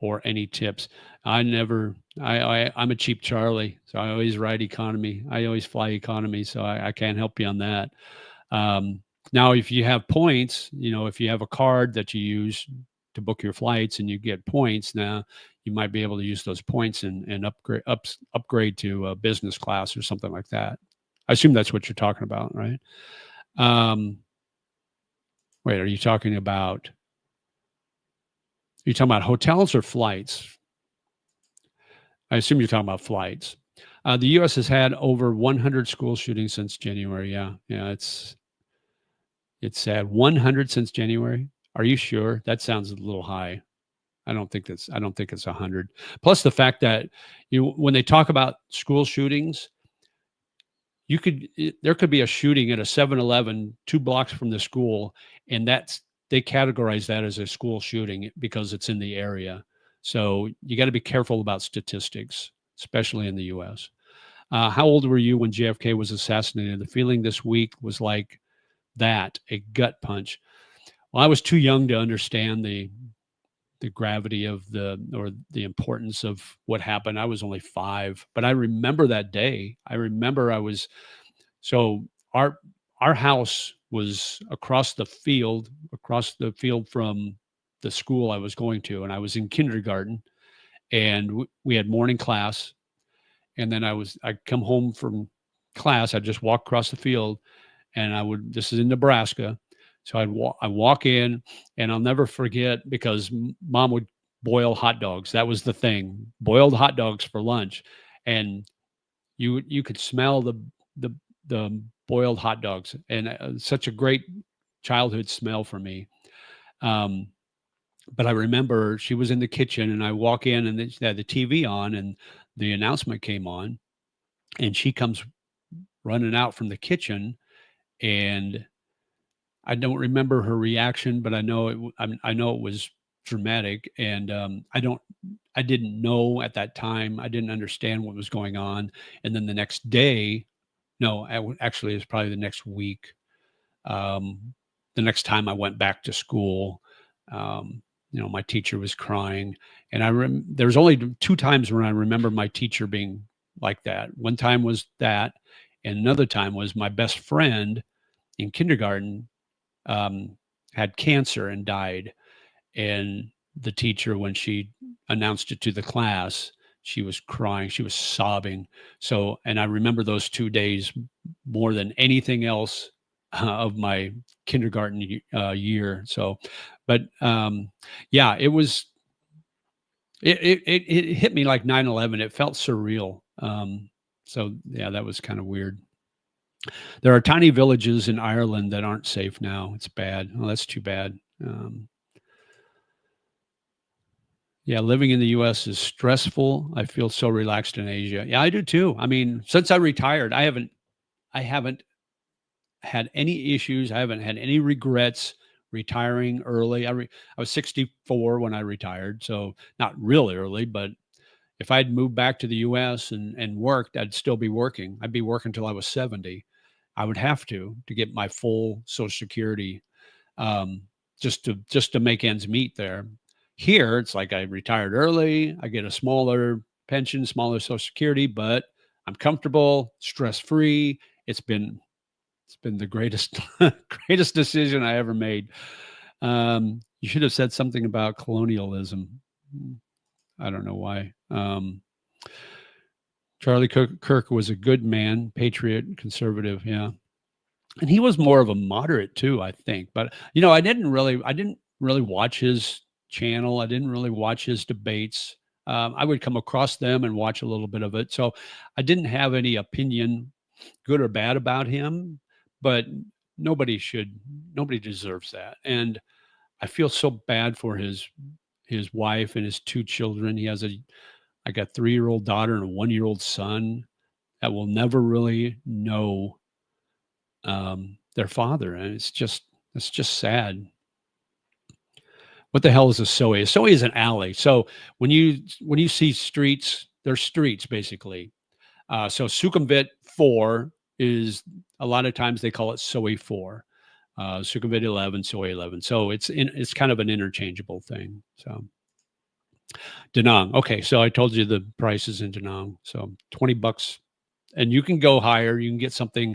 or any tips? I'm a cheap Charlie, so I always ride economy. I always fly economy, so I can't help you on that. Now, if you have points, if you have a card that you use to book your flights and you get points, now you might be able to use those points and upgrade to business class or something like that. I assume that's what you're talking about, right? Um, wait, are you talking about? Are you talking about hotels or flights? I assume you're talking about flights. The U.S. has had over 100 school shootings since January. Yeah, yeah, it's sad. 100 since January. Are you sure? That sounds a little high. I don't think it's 100. Plus the fact that when they talk about school shootings, there could be a shooting at a 7-Eleven 2 blocks from the school, and they categorize that as a school shooting because it's in the area. So you got to be careful about statistics, especially in the US. How old were you when JFK was assassinated? The feeling this week was like that, a gut punch. Well, I was too young to understand the gravity of the importance of what happened. I was only 5, but I remember that day. I remember I was so our house was across the field from the school I was going to, and I was in kindergarten, and we had morning class, and then I'd come home from class. I'd just walk across the field, and this is in Nebraska. So I walk in, and I'll never forget because mom would boil hot dogs. That was the thing, boiled hot dogs for lunch, and you could smell the the boiled hot dogs, and such a great childhood smell for me. Um, but I remember she was in the kitchen, and I walk in, and they had the TV on, and the announcement came on, and she comes running out from the kitchen, and I don't remember her reaction, but I know it was dramatic, and I didn't know at that time. I didn't understand what was going on, and then the next day, no, actually, it was probably the next week. Um, the next time I went back to school, my teacher was crying, and there was only 2 times when I remember my teacher being like that. One time was that, and another time was my best friend in kindergarten um, had cancer and died. And the teacher, when she announced it to the class, she was crying, she was sobbing. So, and I remember those 2 days more than anything else of my kindergarten year. So, but yeah, it hit me like 9/11. It felt surreal. So yeah, that was kind of weird. There are tiny villages in Ireland that aren't safe now. It's bad. Oh, that's too bad. Yeah, living in the US is stressful. I feel so relaxed in Asia. Yeah, I do too. I mean, since I retired, I haven't had any issues. I haven't had any regrets retiring early. I was 64 when I retired, so not really early, but if I'd moved back to the US and worked, I'd still be working. I'd be working till I was 70. I would have to get my full Social Security um, just to make ends meet there. Here, it's like I retired early. I get a smaller pension, smaller Social Security, but I'm comfortable, stress free. It's been the greatest greatest decision I ever made. You should have said something about colonialism. I don't know why. Charlie Kirk was a good man, patriot, conservative. Yeah, and he was more of a moderate too, I think. But I didn't really watch his channel. I didn't really watch his debates. I would come across them and watch a little bit of it. So I didn't have any opinion, good or bad, about him. But nobody should, nobody deserves that. And I feel so bad for his wife and his 2 children. He has like a 3-year-old daughter and a 1-year-old son that will never really know their father, and it's just sad. What the hell is a soe? A soe is an alley. So when you see streets, they're streets basically. So Sukhumvit 4 is a lot of times they call it soe 4. Sukhumvit 11, soe 11. So it's kind of an interchangeable thing. So Da Nang. Okay, so I told you the prices in Da Nang. So $20, and you can go higher. You can get something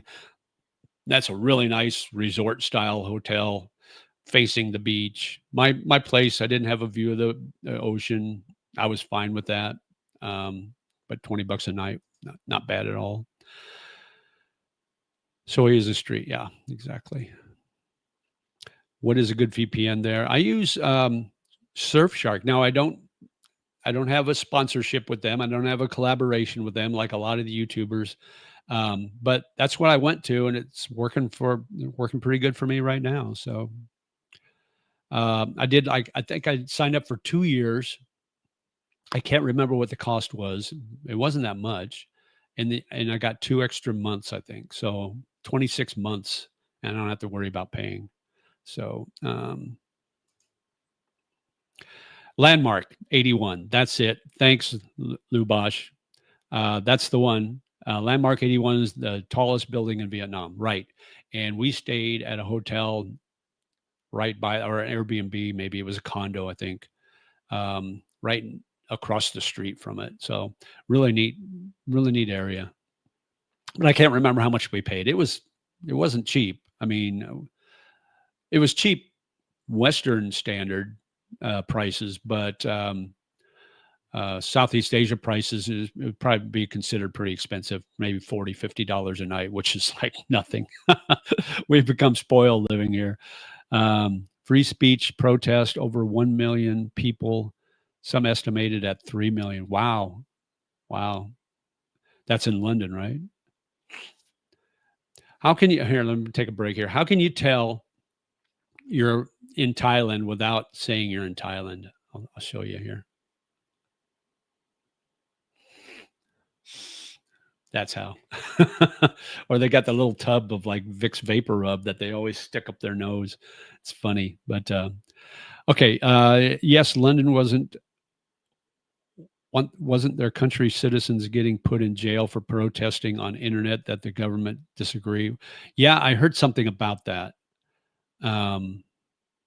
that's a really nice resort style hotel facing the beach. My place, I didn't have a view of the ocean. I was fine with that. But $20 a night, not bad at all. So he is a street. Yeah, exactly. What is a good VPN there? I use Surfshark. Now I don't have a sponsorship with them. I don't have a collaboration with them like a lot of the YouTubers. But that's what I went to, and it's working pretty good for me right now. So I did. I think I signed up for 2 years. I can't remember what the cost was. It wasn't that much, and I got 2 extra months. I think so. 26 months, and I don't have to worry about paying. So Landmark 81. That's it. Thanks, Lubash. That's the one. Landmark 81 is the tallest building in Vietnam, right? And we stayed at a hotel right by, or an Airbnb, maybe it was a condo, I think, right across the street from it. So really neat area. But I can't remember how much we paid. It wasn't cheap. I mean, it was cheap Western standard prices, but Southeast Asia prices would probably be considered pretty expensive, maybe $40, $50 a night, which is like nothing. We've become spoiled living here. Free speech protest, over 1 million people, some estimated at 3 million. Wow. Wow. That's in London, right? How can you, here, let me take a break here. How can you tell you're in Thailand without saying you're in Thailand? I'll show you here. That's how. Or they got the little tub of like Vicks Vapor Rub that they always stick up their nose. It's funny, but okay. Yes, London wasn't their country's citizens getting put in jail for protesting on internet that the government disagree. Yeah, I heard something about that. Um,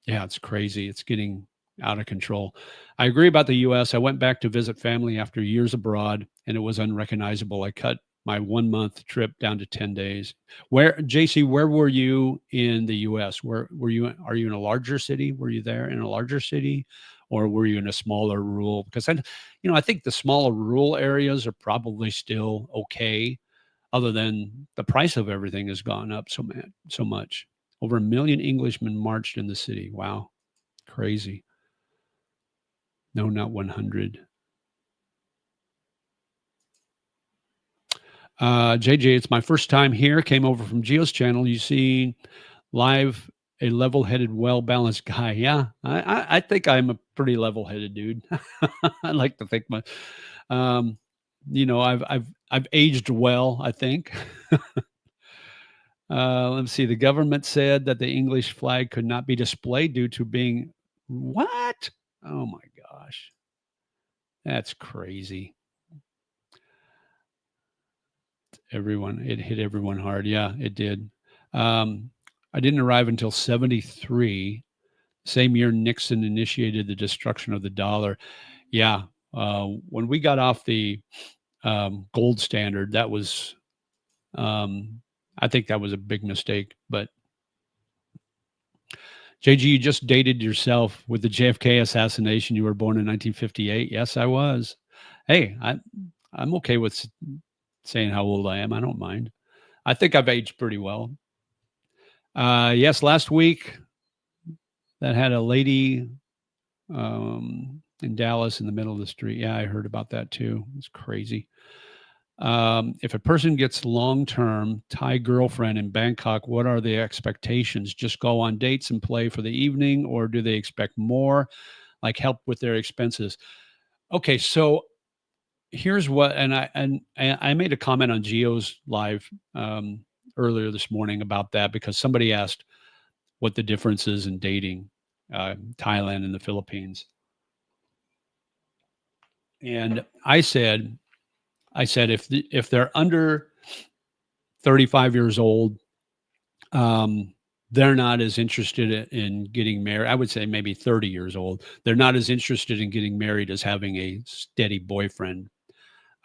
yeah, it's crazy. It's getting out of control. I agree about the US. I went back to visit family after years abroad and it was unrecognizable. I cut my 1 month trip down to 10 days. JC, where were you in the US? Where were you? Are you in a larger city? Were you there in a larger city? Or were you in a smaller rural? Because I think the smaller rural areas are probably still okay, other than the price of everything has gone up so much. Over 1 million Englishmen marched in the city. Wow. Crazy. No, not 100. JJ, it's my first time here. Came over from Geo's channel. You see live a level-headed, well-balanced guy. Yeah, I think I'm a pretty level-headed dude. I like to think um, I've aged well, I think. Let's see. The government said that the English flag could not be displayed due to being what? Oh my gosh, that's crazy. It hit everyone hard. Yeah, it did. I didn't arrive until 73, same year Nixon initiated the destruction of the dollar. Yeah. When we got off the gold standard, that was, I think that was a big mistake. But JG, you just dated yourself with the JFK assassination. You were born in 1958. Yes, I was. Hey, I'm okay with saying how old I am. I don't mind. I think I've aged pretty well. Yes, last week that had a lady in Dallas in the middle of the street. Yeah, I heard about that too. It's crazy. If a person gets long-term Thai girlfriend in Bangkok, what are the expectations? Just go on dates and play for the evening, or do they expect more, like help with their expenses? Okay, so here's what, and I made a comment on Geo's live earlier this morning about that because somebody asked what the difference is in dating Thailand and the Philippines. And I said if they're under 35 years old, they're not as interested in getting married. I would say maybe 30 years old. They're not as interested in getting married as having a steady boyfriend.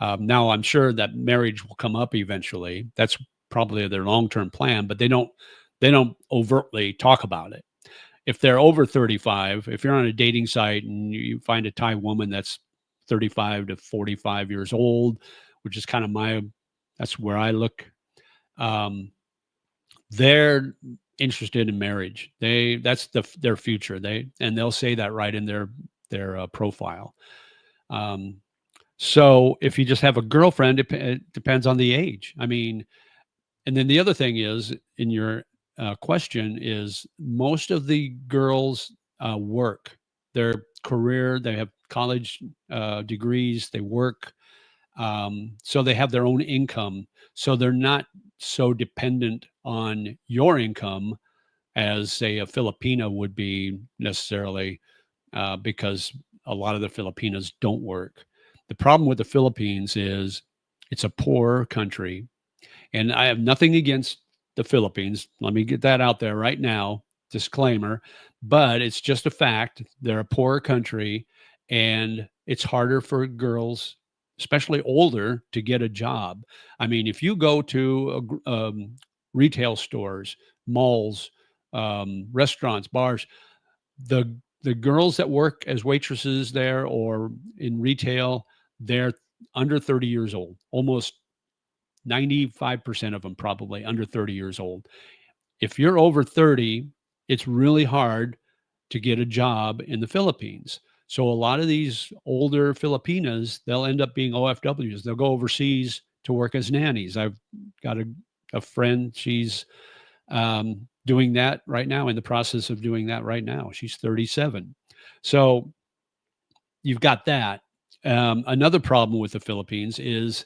Now, I'm sure that marriage will come up eventually. That's probably their long-term plan, but they don't overtly talk about it. If they're over 35, if you're on a dating site and you find a Thai woman that's 35 to 45 years old, which is kind of that's where I look. Um, they're interested in marriage. That's their future. They'll say that right in their profile. Um, so if you just have a girlfriend, it depends on the age. I mean, and then the other thing is in your question is most of the girls work their career. They have college degrees. They work, so they have their own income. So they're not so dependent on your income as say a Filipino would be necessarily, because a lot of the Filipinos don't work. The problem with the Philippines is it's a poor country, and I have nothing against the Philippines. Let me get that out there right now. Disclaimer, but it's just a fact. They're a poor country, and it's harder for girls, especially older, to get a job. I mean, if you go to retail stores, malls, restaurants, bars, the girls that work as waitresses there or in retail, they're under 30 years old. Almost 95% of them probably under 30 years old. If you're over 30, it's really hard to get a job in the Philippines. So a lot of these older Filipinas, they'll end up being OFWs. They'll go overseas to work as nannies. I've got a friend, she's doing that right now, in the process of doing that right now. She's 37. So you've got that. Another problem with the Philippines is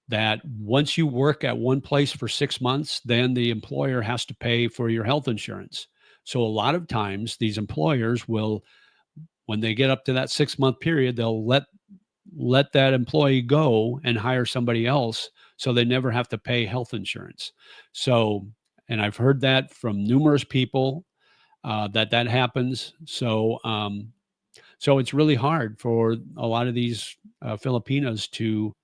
that once you work at one place for 6 months, then the employer has to pay for your health insurance. So a lot of times these employers will, when they get up to that 6-month period, they'll let that employee go and hire somebody else, so they never have to pay health insurance. So, and I've heard that from numerous people, that happens. So it's really hard for a lot of these Filipinos to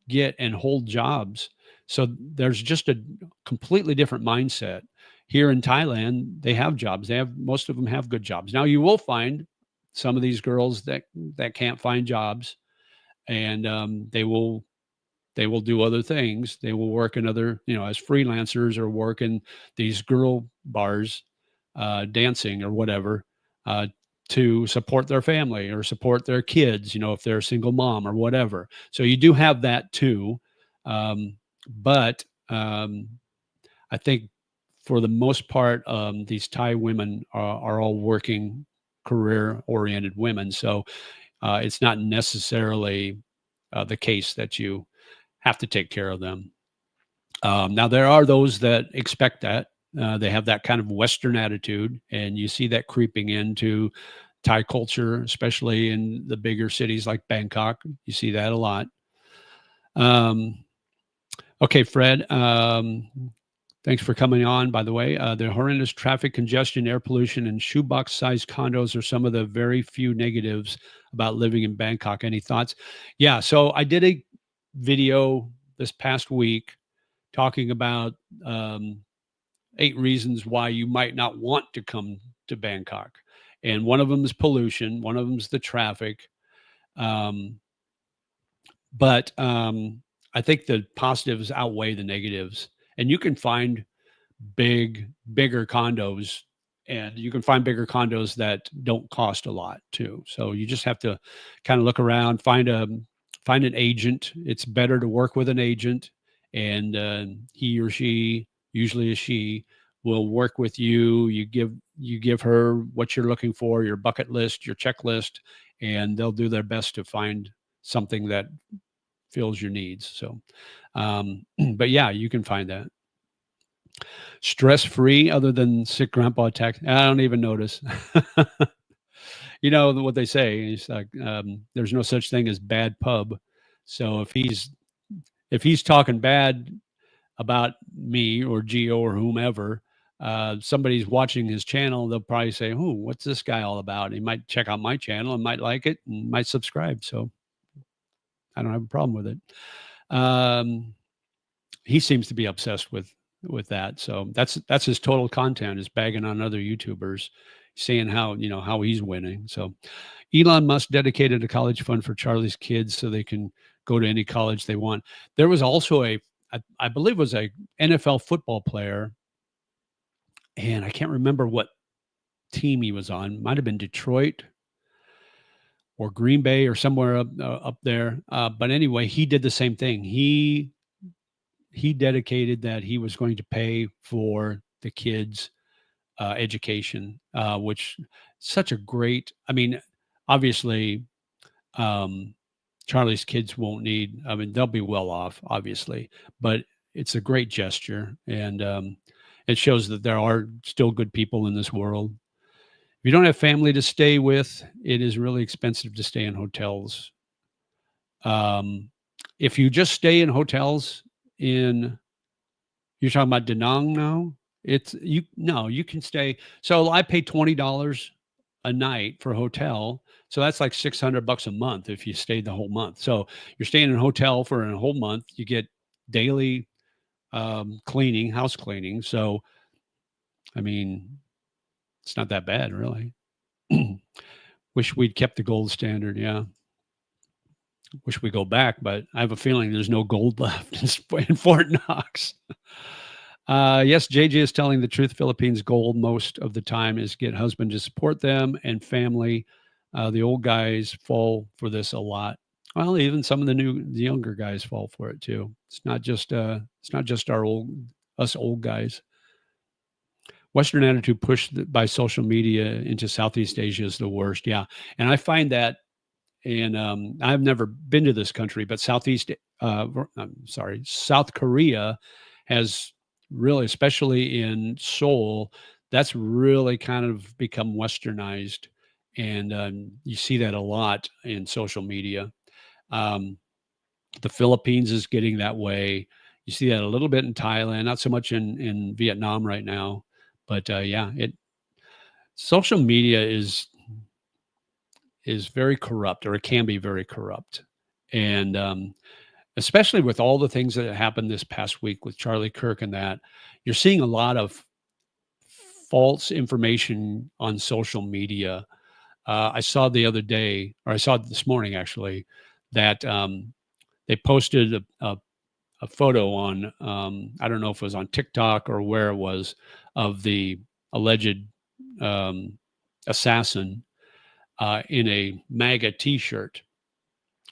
get and hold jobs. So there's just a completely different mindset. Here in Thailand, they have jobs. Most of them have good jobs. Now you will find some of these girls that can't find jobs, and they will do other things. They will work in other, as freelancers, or work in these girl bars, dancing or whatever, uh, to support their family or support their kids, if they're a single mom or whatever. So you do have that too. But I think for the most part, these Thai women are all working, career oriented women. So it's not necessarily the case that you have to take care of them. Now, there are those that expect that. They have that kind of Western attitude, and you see that creeping into Thai culture, especially in the bigger cities like Bangkok. You see that a lot. Okay, Fred. Thanks for coming on, by the way. The horrendous traffic congestion, air pollution, and shoebox-sized condos are some of the very few negatives about living in Bangkok. Any thoughts? Yeah, so I did a video this past week talking about 8 reasons why you might not want to come to Bangkok. And one of them is pollution. One of them is the traffic. But I think the positives outweigh the negatives. And you can find bigger condos, and you can find bigger condos that don't cost a lot too. So you just have to kind of look around, find an agent. It's better to work with an agent, and he or she, usually a she, will work with you. You give her what you're looking for, your bucket list, your checklist, and they'll do their best to find something that fills your needs. So, but yeah, you can find that. Stress free, other than sick grandpa attack. I don't even notice. You know what they say? It's like, there's no such thing as bad pub. So if he's talking bad about me or Geo or whomever, somebody's watching his channel, they'll probably say, "Oh, what's this guy all about?" He might check out my channel and might like it and might subscribe. So I don't have a problem with it. He seems to be obsessed with that. So that's his total content, is bagging on other YouTubers, saying how he's winning. So Elon Musk dedicated a college fund for Charlie's kids so they can go to any college they want. There was also I believe it was a NFL football player and I can't remember what team he was on. Might have been Detroit or Green Bay or somewhere up there. But anyway, he did the same thing. He dedicated that he was going to pay for the kids' education, which such a great. I mean, obviously, um, Charlie's kids won't need. I mean, they'll be well off, obviously, but it's a great gesture, and it shows that there are still good people in this world. If you don't have family to stay with, it is really expensive to stay in hotels. Um, if you just stay in hotels in, you're talking about Da Nang now? It's you no, you can stay. So I pay $20 a night for a hotel. So that's like $600 a month if you stayed the whole month. So you're staying in a hotel for a whole month. You get daily cleaning, house cleaning. So I mean, it's not that bad, really. Wish we'd kept the gold standard. Yeah. Wish we go back, but I have a feeling there's no gold left in Fort Knox. Yes, JJ is telling the truth. Philippines' goal most of the time is get husband to support them and family. The old guys fall for this a lot. Well, even some of the younger guys fall for it too. It's not just us old guys. Western attitude pushed by social media into Southeast Asia is the worst. Yeah, and I find that, and I've never been to this country, but South Korea has really, especially in Seoul, that's really kind of become westernized, and you see that a lot in social media. Um, the Philippines is getting that way. You see that a little bit in Thailand, not so much in Vietnam right now, but yeah, it social media is very corrupt, or it can be very corrupt, and especially with all the things that happened this past week with Charlie Kirk and that, you're seeing a lot of false information on social media. I saw the other day, or I saw it this morning actually, that they posted a photo on, I don't know if it was on TikTok or where it was, of the alleged um, assassin in a MAGA T-shirt.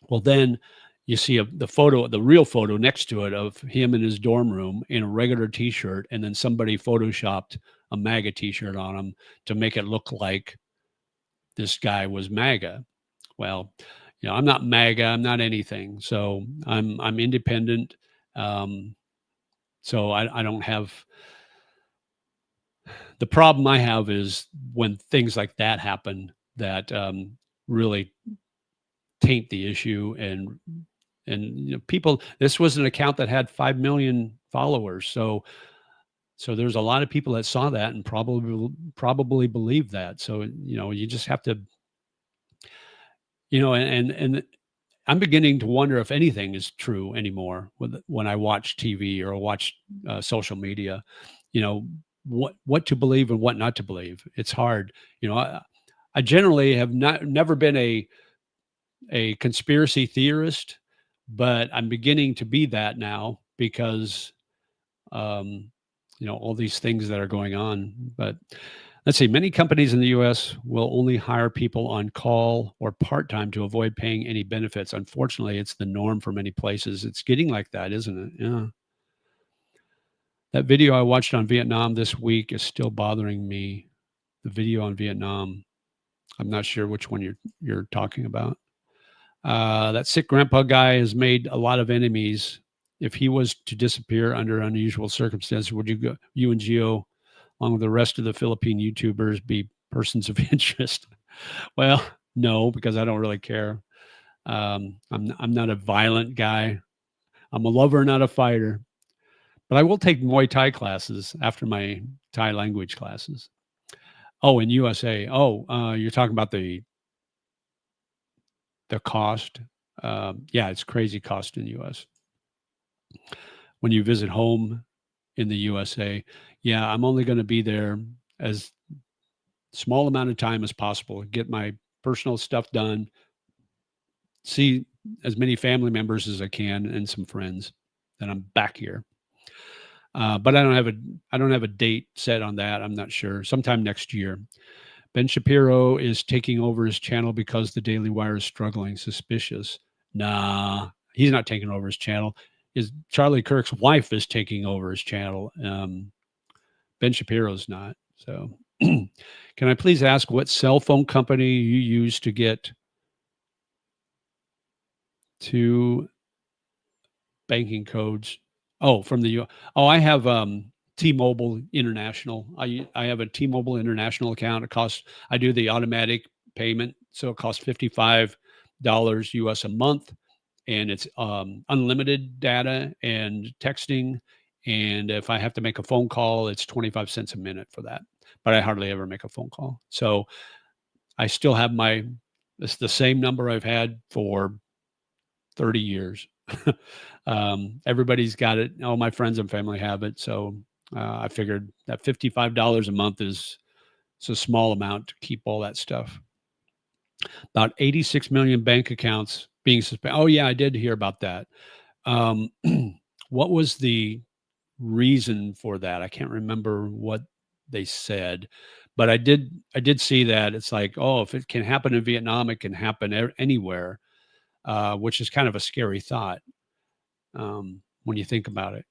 Well, then you see the real photo next to it of him in his dorm room in a regular T-shirt, and then somebody photoshopped a MAGA T-shirt on him to make it look like this guy was MAGA. Well, I'm not MAGA. I'm not anything. So I'm independent. Um, so I don't have the problem I have is when things like that happen that really taint the issue, and people, this was an account that had 5 million followers, so there's a lot of people that saw that and probably believe that. So you just have to, and I'm beginning to wonder if anything is true anymore when I watch TV or watch social media. you know what to believe and what not to believe. It's hard. I generally have never been a conspiracy theorist, but I'm beginning to be that now because um, all these things that are going on. But let's see, many companies in the U.S. will only hire people on call or part time to avoid paying any benefits. Unfortunately, it's the norm for many places. It's getting like that, isn't it? Yeah. That video I watched on Vietnam this week is still bothering me. The video on Vietnam. I'm not sure which one you're talking about. That sick grandpa guy has made a lot of enemies. If he was to disappear under unusual circumstances, would you and Gio, along with the rest of the Philippine YouTubers, be persons of interest? Well, no, because I don't really care. I'm not a violent guy. I'm a lover, not a fighter. But I will take Muay Thai classes after my Thai language classes. Oh, in USA. Oh, you're talking about the cost. Yeah, it's crazy cost in the U.S. When you visit home in the USA, yeah, I'm only going to be there as small amount of time as possible, get my personal stuff done, see as many family members as I can and some friends. Then I'm back here. But I don't have a date set on that. I'm not sure. Sometime next year. Ben Shapiro is taking over his channel because the Daily Wire is struggling. Suspicious. Nah, he's not taking over his channel. Is Charlie Kirk's wife is taking over his channel. Ben Shapiro's not. So, can I please ask what cell phone company you use to get to banking codes? Oh, from the oh, I have T-Mobile International. I have a T-Mobile International account. It costs I do the automatic payment, so it costs $55 US a month, and it's unlimited data and texting. And if I have to make a phone call, it's 25 cents a minute for that. But I hardly ever make a phone call. So I still have it's the same number I've had for 30 years. Everybody's got it. All my friends and family have it. So I figured that $55 a month it's a small amount to keep all that stuff. About 86 million bank accounts being suspended. Oh, yeah, I did hear about that. Um, what was the reason for that? I can't remember what they said, but I did see that. It's like, oh, if it can happen in Vietnam, it can happen anywhere, which is kind of a scary thought when you think about it.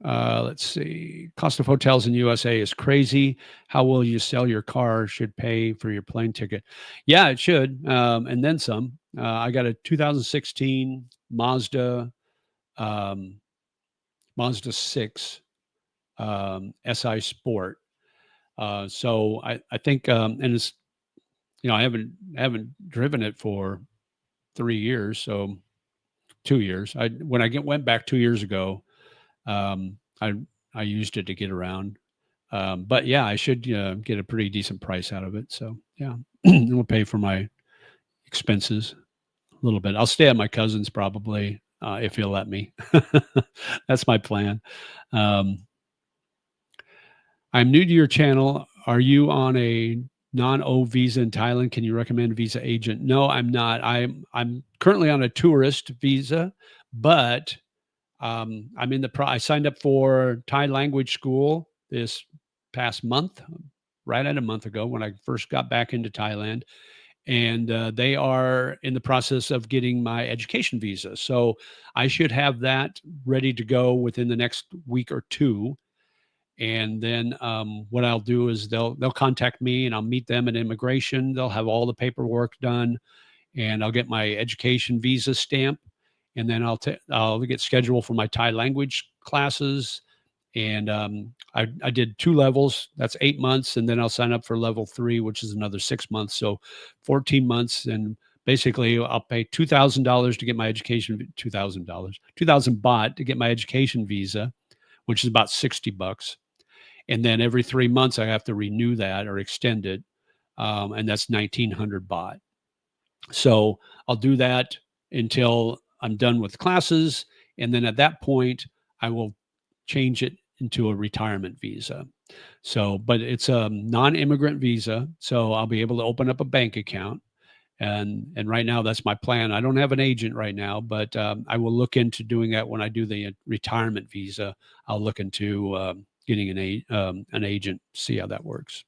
Let's see. Cost of hotels in USA is crazy. How will you sell your car? Should pay for your plane ticket. Yeah, it should, and then some. I got a 2016 um, Mazda 6 SI Sport. So I think, and it's I haven't driven it for 3 years, so 2 years. When I went back 2 years ago, um, I I used it to get around. But yeah, I should get a pretty decent price out of it. So yeah, it'll pay for my expenses a little bit. I'll stay at my cousin's probably if he'll let me. That's my plan. Um, I'm new to your channel. Are you on a non-O visa in Thailand? Can you recommend a visa agent? No, I'm not. I'm currently on a tourist visa, but I'm in I signed up for Thai language school this past month, right at a month ago when I first got back into Thailand. And they are in the process of getting my education visa. So I should have that ready to go within the next week or two. And then what I'll do is they'll contact me and I'll meet them at immigration. They'll have all the paperwork done, and I'll get my education visa stamp, and then I'll get scheduled for my Thai language classes. And I did 2 levels. That's 8 months, and then I'll sign up for level 3, which is another 6 months. So 14 months, and basically I'll pay $2,000 to get my education. $2,000 to get my education visa, which is about $60. And then every 3 months I have to renew that or extend it, and that's 1,900 baht. So I'll do that until I'm done with classes, and then at that point I will change it into a retirement visa. So, but it's a non-immigrant visa, so I'll be able to open up a bank account, and right now that's my plan. I don't have an agent right now, but I will look into doing that when I do the retirement visa. I'll look into getting an agent, see how that works.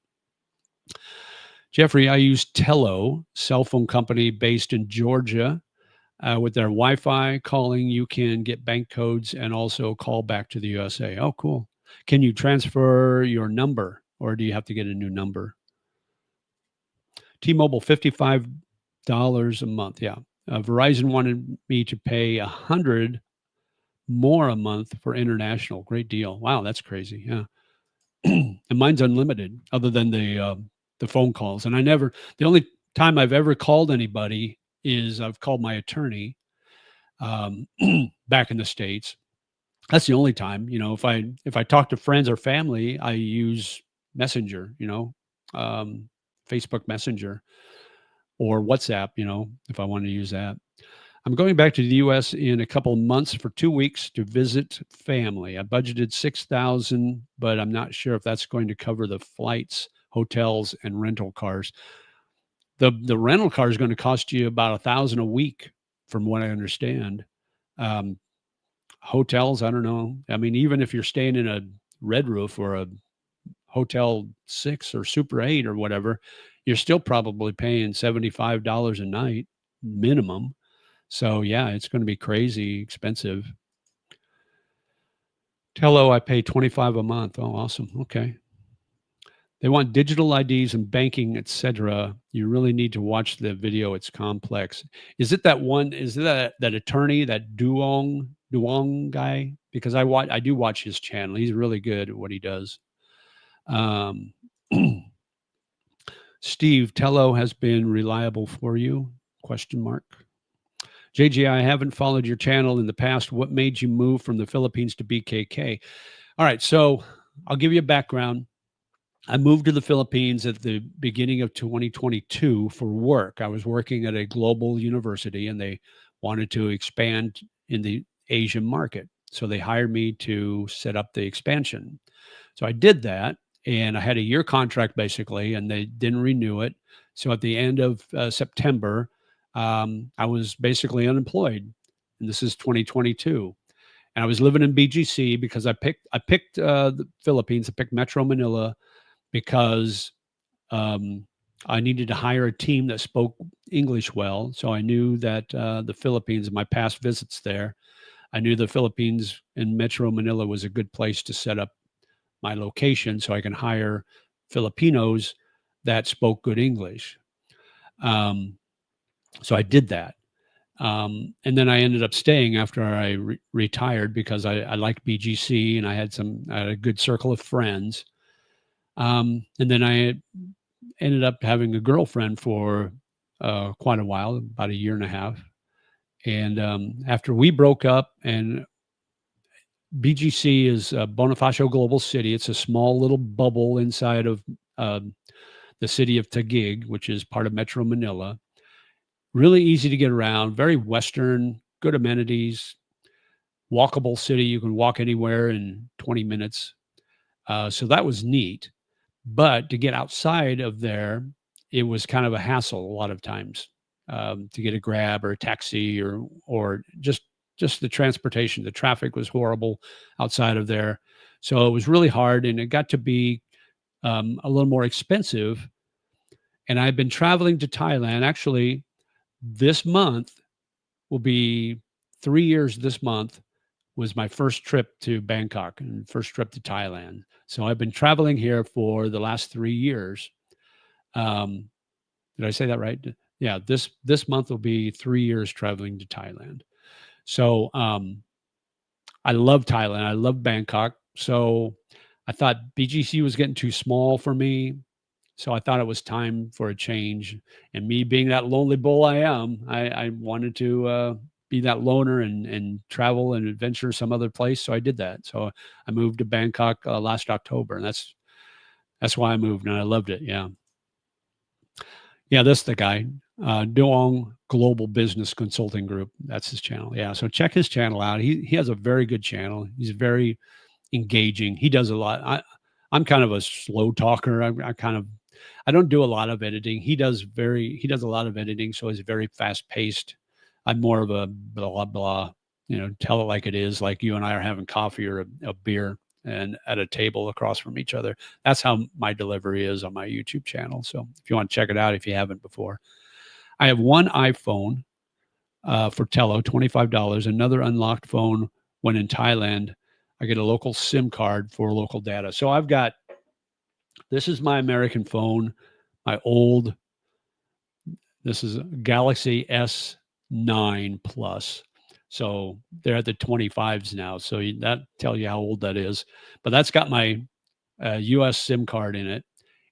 Jeffrey, I use Tello, cell phone company based in Georgia. With their Wi-Fi calling, you can get bank codes and also call back to the USA. Oh, cool. Can you transfer your number, or do you have to get a new number? T-Mobile, $55 a month. Yeah. Verizon wanted me to pay 100 more a month for international. Great deal. Wow, that's crazy. Yeah. And mine's unlimited, other than the phone calls. And the only time I've ever called anybody is I've called my attorney back in the States. That's the only time. If I talk to friends or family, I use Messenger. Facebook Messenger or WhatsApp. If I want to use that. I'm going back to the U.S. in a couple of months for 2 weeks to visit family. I budgeted 6,000, but I'm not sure if that's going to cover the flights, hotels, and rental cars. The rental car is going to cost you about 1,000 a week, from what I understand. Um, hotels, I don't know. I mean, even if you're staying in a Red Roof or a Hotel 6 or Super 8 or whatever, you're still probably paying $75 a night minimum. So yeah, it's going to be crazy expensive. Tello, I pay 25 a month. Oh, awesome. Okay. They want digital IDs and banking, etc. You really need to watch the video. It's complex. Is it that one? Is it that attorney, that Duong guy? Because I do watch his channel. He's really good at what he does. Um, Steve, Tello has been reliable for you? Question mark. JJ, I haven't followed your channel in the past. What made you move from the Philippines to BKK? All right, so I'll give you a background. I moved to the Philippines at the beginning of 2022 for work. I was working at a global university and they wanted to expand in the Asian market. So they hired me to set up the expansion. So I did that and I had a year contract basically, and they didn't renew it. So at the end of September, I was basically unemployed. And this is 2022. And I was living in BGC because I picked the Philippines. I picked Metro Manila because I needed to hire a team that spoke English well. So I knew that the Philippines, my past visits there, I knew the Philippines and Metro Manila was a good place to set up my location so I can hire Filipinos that spoke good English. So I did that. And then I ended up staying after I retired because I liked BGC and I had a good circle of friends. And then I ended up having a girlfriend for quite a while, about a year and a half. And after we broke up, and BGC is Bonifacio Global City, it's a small little bubble inside of the city of Taguig, which is part of Metro Manila. Really easy to get around, very Western, good amenities, walkable city. You can walk anywhere in 20 minutes. So that was neat. But to get outside of there, it was kind of a hassle a lot of times to get a Grab or a taxi or just the transportation. The traffic was horrible outside of there. So it was really hard, and it got to be a little more expensive. And I've been traveling to Thailand. Actually, this month will be 3 years. This month was my first trip to Bangkok and first trip to Thailand. So I've been traveling here for the last 3 years. Did I say that right? Yeah, this month will be 3 years traveling to Thailand. So I love Thailand. I love Bangkok. So I thought BGC was getting too small for me. So I thought it was time for a change. And me being that lonely bull I am, I wanted to be that loner and travel and adventure some other place. So I did that. So I moved to Bangkok last October, and that's why I moved, and I loved it. Yeah, yeah. That's the guy, Duong Global Business Consulting Group. That's his channel. Yeah. So check his channel out. He has a very good channel. He's very engaging. He does a lot. I'm kind of a slow talker. I don't do a lot of editing. He does a lot of editing, so he's very fast paced. I'm more of a blah blah, tell it like it is, like you and I are having coffee or a beer and at a table across from each other. That's how my delivery is on my YouTube channel. So if you want to check it out, if you haven't before, I have one iPhone for Tello, $25. Another unlocked phone when in Thailand. I get a local SIM card for local data. So this is my American phone, this is a Galaxy S9 Plus. So they're at the 25s now. So that tells you how old that is. But that's got my US SIM card in it.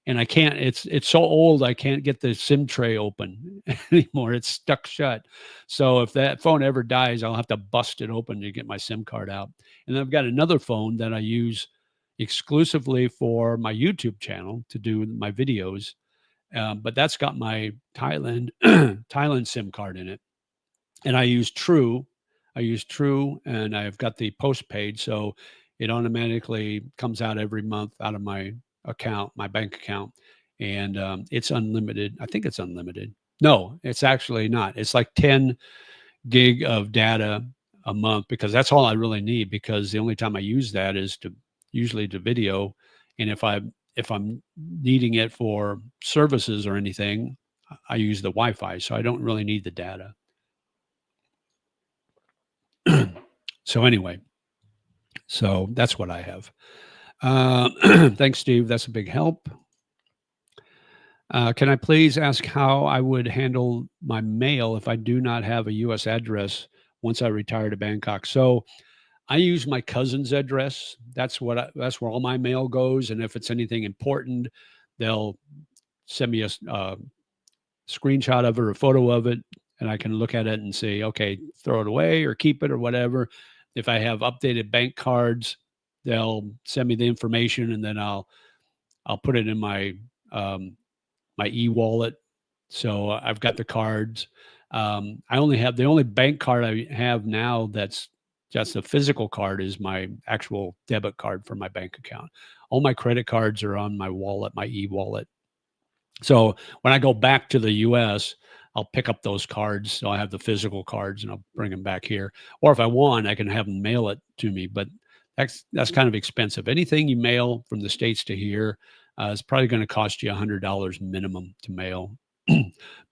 And I can't, it's so old, I can't get the SIM tray open anymore. It's stuck shut. So if that phone ever dies, I'll have to bust it open to get my SIM card out. And then I've got another phone that I use exclusively for my YouTube channel to do my videos. But that's got my Thailand SIM card in it. And I use True, and I've got the postpaid. So it automatically comes out every month out of my account, my bank account. And it's unlimited. I think it's unlimited. No, it's actually not. It's like 10 gig of data a month, because that's all I really need, because the only time I use that is to usually to video. And if I'm needing it for services or anything, I use the Wi-Fi, so I don't really need the data. So anyway, so that's what I have. Thanks, Steve. That's a big help. Can I please ask how I would handle my mail if I do not have a U.S. address once I retire to Bangkok? So I use my cousin's address. That's where all my mail goes. And if it's anything important, they'll send me a screenshot of it or a photo of it, and I can look at it and say, okay, throw it away or keep it or whatever. If I have updated bank cards, they'll send me the information, and then I'll put it in my my e-wallet. So I've got the cards. I only have the only bank card I have now that's just a physical card is my actual debit card for my bank account. All my credit cards are on my wallet, my e-wallet. So when I go back to the US, I'll pick up those cards. So I have the physical cards and I'll bring them back here. Or if I want, I can have them mail it to me. But that's kind of expensive. Anything you mail from the States to here is probably going to cost you $100 minimum to mail.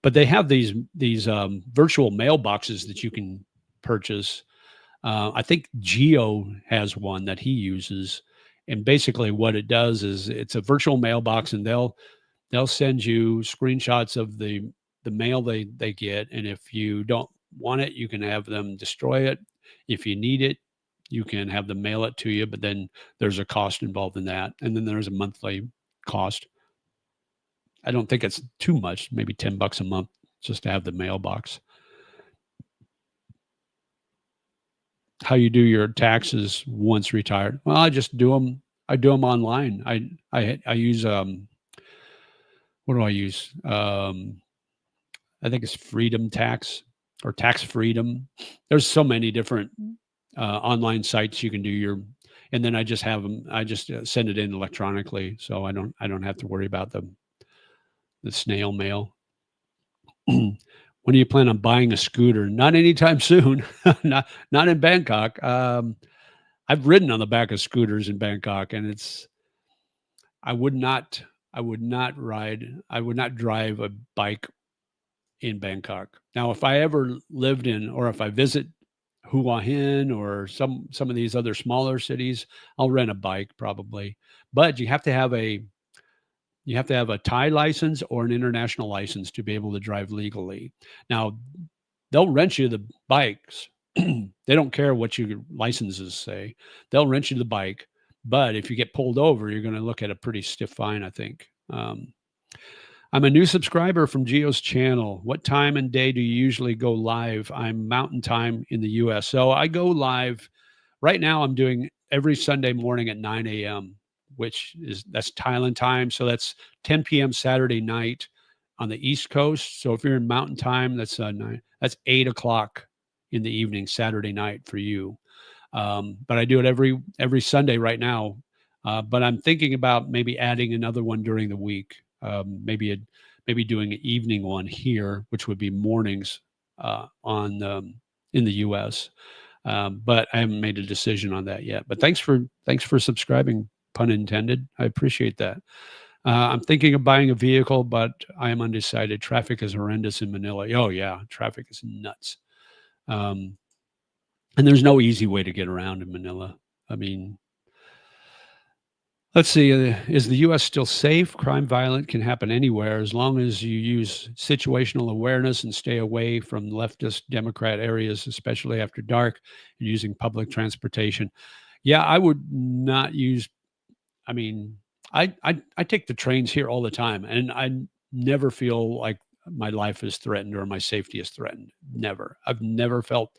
But they have these virtual mailboxes that you can purchase. I think Geo has one that he uses, and basically what it does is it's a virtual mailbox, and they'll send you screenshots of the mail they get, and if you don't want it, you can have them destroy it. If you need it, you can have them mail it to you, but then there's a cost involved in that, and then there's a monthly cost. I don't think it's too much, maybe $10 a month just to have the mailbox. How you do your taxes once retired? Well, I just do them. I do them online. I use what do I use? I think it's Freedom Tax or Tax Freedom. There's so many different online sites you can do your, and then I just have them. I just send it in electronically, so I don't have to worry about the snail mail. When do you plan on buying a scooter? Not anytime soon. not in Bangkok. I've ridden on the back of scooters in Bangkok, and I would not drive a bike in Bangkok. Now, if I ever lived in, or if I visit Hua Hin or some of these other smaller cities, I'll rent a bike probably. But you have to have a Thai license or an international license to be able to drive legally. Now, they'll rent you the bikes. They don't care what your licenses say. They'll rent you the bike. But if you get pulled over, you're going to look at a pretty stiff fine, I think. I'm a new subscriber from Geo's channel. What time and day do you usually go live? I'm Mountain Time in the US. So I go live right now. I'm doing every Sunday morning at 9 a.m., that's Thailand time. So that's 10 p.m. Saturday night on the East Coast. So if you're in Mountain Time, that's 8 o'clock in the evening, Saturday night for you. But I do it every Sunday right now. But I'm thinking about maybe adding another one during the week. Maybe doing an evening one here, which would be mornings in the U.S. But I haven't made a decision on that yet. But thanks for subscribing, pun intended. I appreciate that. I'm thinking of buying a vehicle, but I am undecided. Traffic is horrendous in Manila. Oh yeah, traffic is nuts. And there's no easy way to get around in Manila. I mean, let's see. Is the U.S. still safe? Crime, violent can happen anywhere as long as you use situational awareness and stay away from leftist Democrat areas, especially after dark, and using public transportation. Yeah, I would not use. I mean, I take the trains here all the time, and I never feel like my life is threatened or my safety is threatened. Never. I've never felt.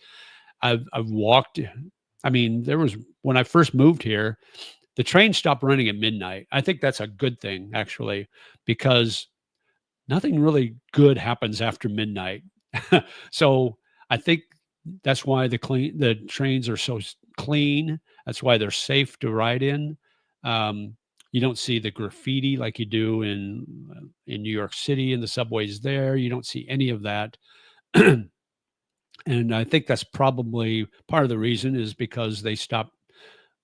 I've walked. I mean, there was when I first moved here. The train stopped running at midnight. I think that's a good thing, actually, because nothing really good happens after midnight. So I think that's why the trains are so clean. That's why they're safe to ride in. You don't see the graffiti like you do in New York City in the subways there. You don't see any of that. And I think that's probably part of the reason is because they stopped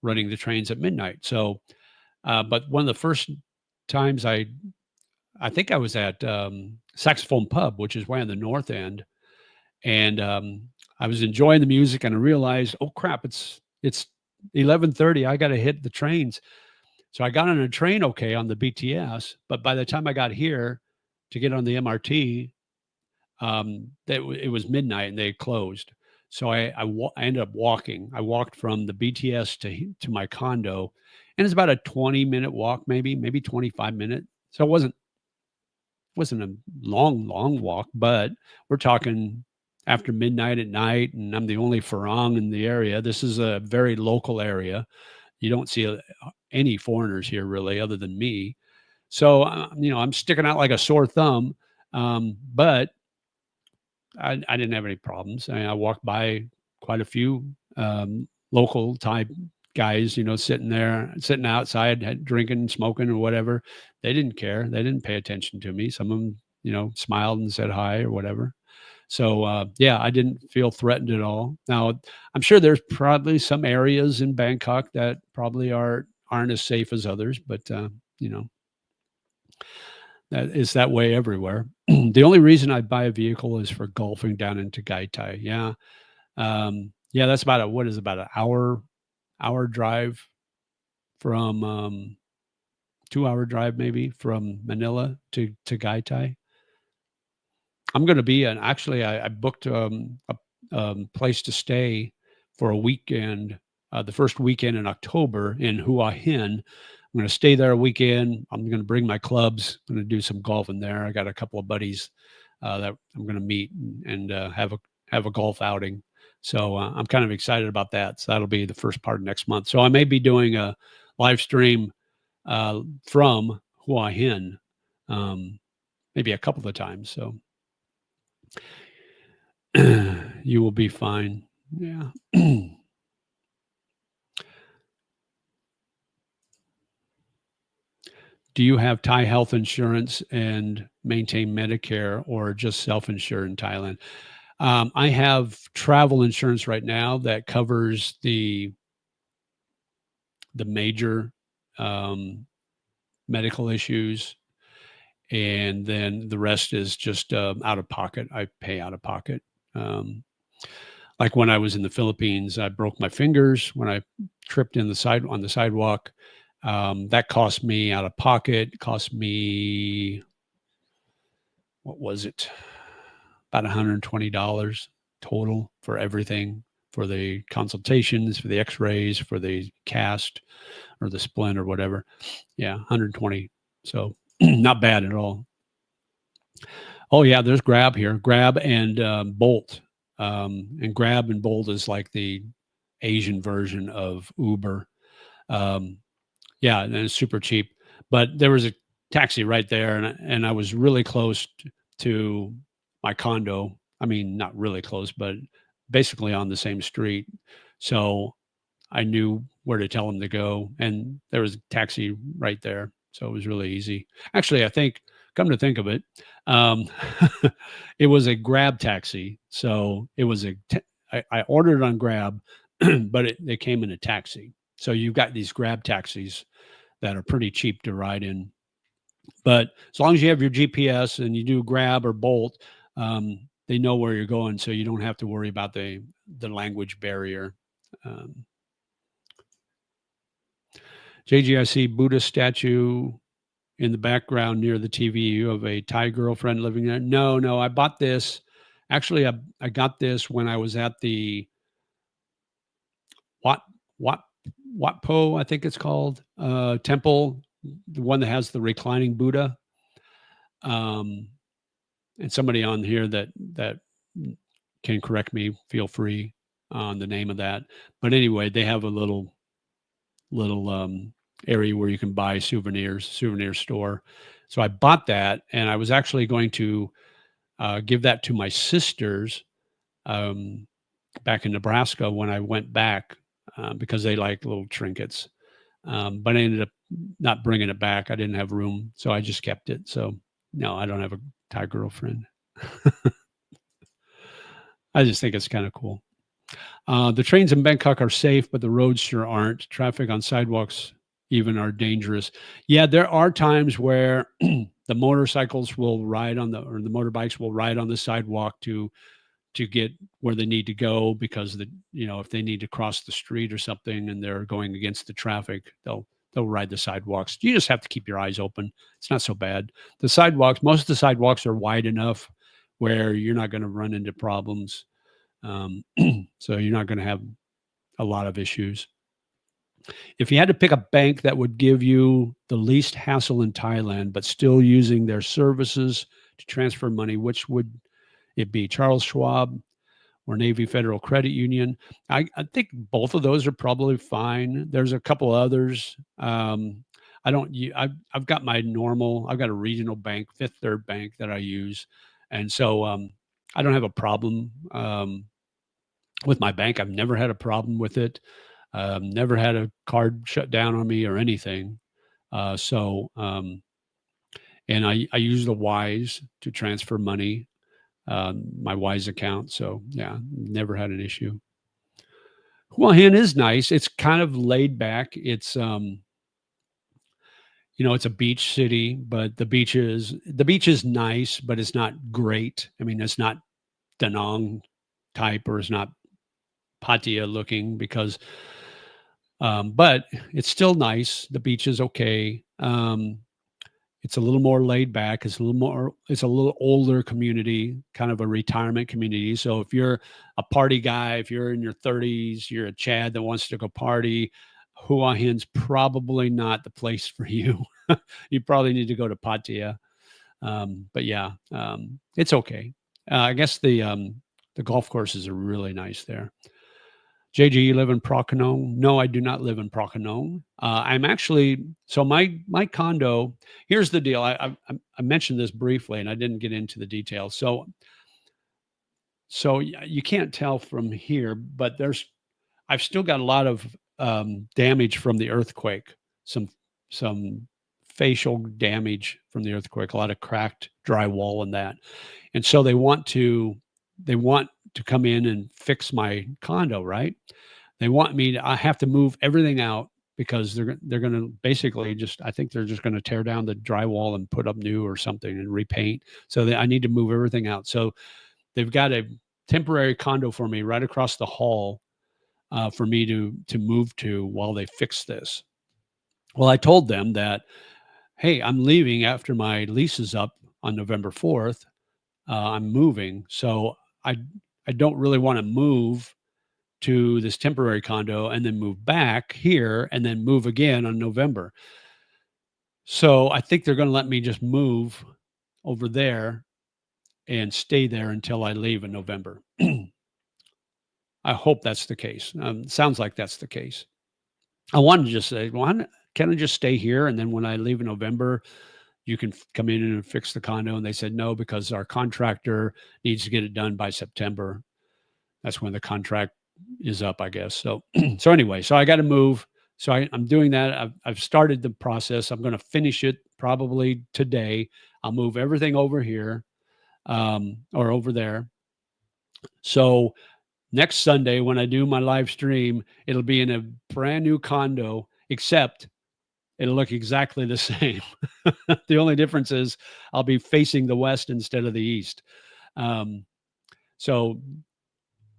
running the trains at midnight. So, but one of the first times I think I was at Saxophone Pub, which is way on the north end, and I was enjoying the music, and I realized, oh crap, it's 11:30. I got to hit the trains. So I got on a train okay on the BTS, but by the time I got here to get on the MRT, it was midnight and they had closed. So I ended up walking. I walked from the BTS to my condo, and it's about a 20-minute walk, maybe 25 minute. So it wasn't a long walk, but we're talking after midnight at night, and I'm the only Farang in the area. This is a very local area. You don't see any foreigners here really, other than me. So I'm sticking out like a sore thumb. But I didn't have any problems. I walked by quite a few local Thai guys, sitting there, sitting outside, drinking, smoking, or whatever. They didn't care. They didn't pay attention to me. Some of them, smiled and said hi or whatever. So yeah, I didn't feel threatened at all. Now, I'm sure there's probably some areas in Bangkok that probably aren't as safe as others, but you know, that is that way everywhere. The only reason I buy a vehicle is for golfing down into Gaitai. Yeah. Yeah, that's about an hour drive from 2 hour drive maybe from Manila to Gaitai. I'm going to be actually I booked a place to stay for a weekend, the first weekend in October in Hua Hin. I'm going to stay there a weekend. I'm going to bring my clubs. I'm going to do some golfing there. I got a couple of buddies that I'm going to meet and have a golf outing. So I'm kind of excited about that. So that'll be the first part of next month. So I may be doing a live stream from Hua Hin, maybe a couple of times. So you will be fine. Yeah. Do you have Thai health insurance and maintain Medicare or just self insure in Thailand? I have travel insurance right now that covers the major medical issues, and then the rest is just out of pocket. I pay out of pocket. Like when I was in the Philippines, I broke my fingers when I tripped on the sidewalk. That cost me out of pocket. Cost me, what was it? About $120 total for everything, for the consultations, for the X-rays, for the cast or the splint or whatever. Yeah, 120. So not bad at all. Oh yeah, there's Grab here. Grab and Bolt. And Grab and Bolt is like the Asian version of Uber. Um, yeah, and it's super cheap. But there was a taxi right there, and I was really close to my condo. I mean, not really close, but basically on the same street. So I knew where to tell him to go, and there was a taxi right there. So it was really easy. Actually, I think, come to think of it, um, it was a Grab taxi. So it was I ordered it on Grab, but it came in a taxi. So you've got these Grab taxis that are pretty cheap to ride in. But as long as you have your GPS and you do Grab or Bolt, they know where you're going, so you don't have to worry about the language barrier. Um, JGIC Buddha statue in the background near the TV. You have a Thai girlfriend living there? No. I bought this. Actually, I got this when I was at the Wat Wat Watpo, I think it's called, temple, the one that has the reclining Buddha. Um, and somebody on here that can correct me, feel free on the name of that. But anyway, they have a little area where you can buy souvenir store. So I bought that, and I was actually going to give that to my sisters um, back in Nebraska when I went back because they like little trinkets. But I ended up not bringing it back. I didn't have room, so I just kept it. So no, I don't have a Thai girlfriend. I just think it's kind of cool. The trains in Bangkok are safe, but the roads sure aren't. Traffic on sidewalks even are dangerous. Yeah, there are times where the motorcycles will ride on or the motorbikes will ride on the sidewalk to get where they need to go because if they need to cross the street or something and they're going against the traffic, they'll ride the sidewalks. You just have to keep your eyes open. It's not so bad. Most of the sidewalks are wide enough where you're not going to run into problems. So you're not going to have a lot of issues. If you had to pick a bank that would give you the least hassle in Thailand, but still using their services to transfer money, which would it be? Charles Schwab or Navy Federal Credit Union? I think both of those are probably fine. There's a couple others. I've got I've got a regional bank, Fifth Third Bank that I use. And so I don't have a problem with my bank. I've never had a problem with it. Never had a card shut down on me or anything. And I use the Wise to transfer money, my Wise account. So yeah, never had an issue. Hua Hin is nice. It's kind of laid back. It's it's a beach city, but the beach is nice, but it's not great. I mean, it's not Da Nang type, or it's not Pattaya looking but it's still nice. The beach is okay. It's a little more laid back. It's a little older community, kind of a retirement community. So if you're a party guy, if you're in your 30s, you're a Chad that wants to go party, Hua Hin's probably not the place for you. You probably need to go to Pattaya. But yeah, it's okay. I guess the golf courses are really nice there. JJ, you live in Prakanong? No, I do not live in Prakanong. I'm actually, so my condo, here's the deal. I mentioned this briefly and I didn't get into the details. So you can't tell from here, but I've still got a lot of damage from the earthquake, some facial damage from the earthquake, a lot of cracked drywall and that. And so they want to come in and fix my condo, right? They want I have to move everything out because they're going to basically I think they're just going to tear down the drywall and put up new or something and repaint. So I need to move everything out. So they've got a temporary condo for me right across the hall for me to move to while they fix this. Well, I told them that, hey, I'm leaving after my lease is up on November 4th. I'm moving. So I don't really want to move to this temporary condo and then move back here and then move again on November. So I think they're going to let me just move over there and stay there until I leave in November. I hope that's the case. Sounds like that's the case. I wanted to just say, well, can I just stay here? And then when I leave in November, you can come in and fix the condo. And they said, no, because our contractor needs to get it done by September. That's when the contract is up, I guess. So, anyway, so I got to move. So I'm doing that. I've started the process. I'm going to finish it probably today. I'll move everything over here or over there. So next Sunday, when I do my live stream, it'll be in a brand new condo, except it'll look exactly the same. The only difference is I'll be facing the west instead of the east. So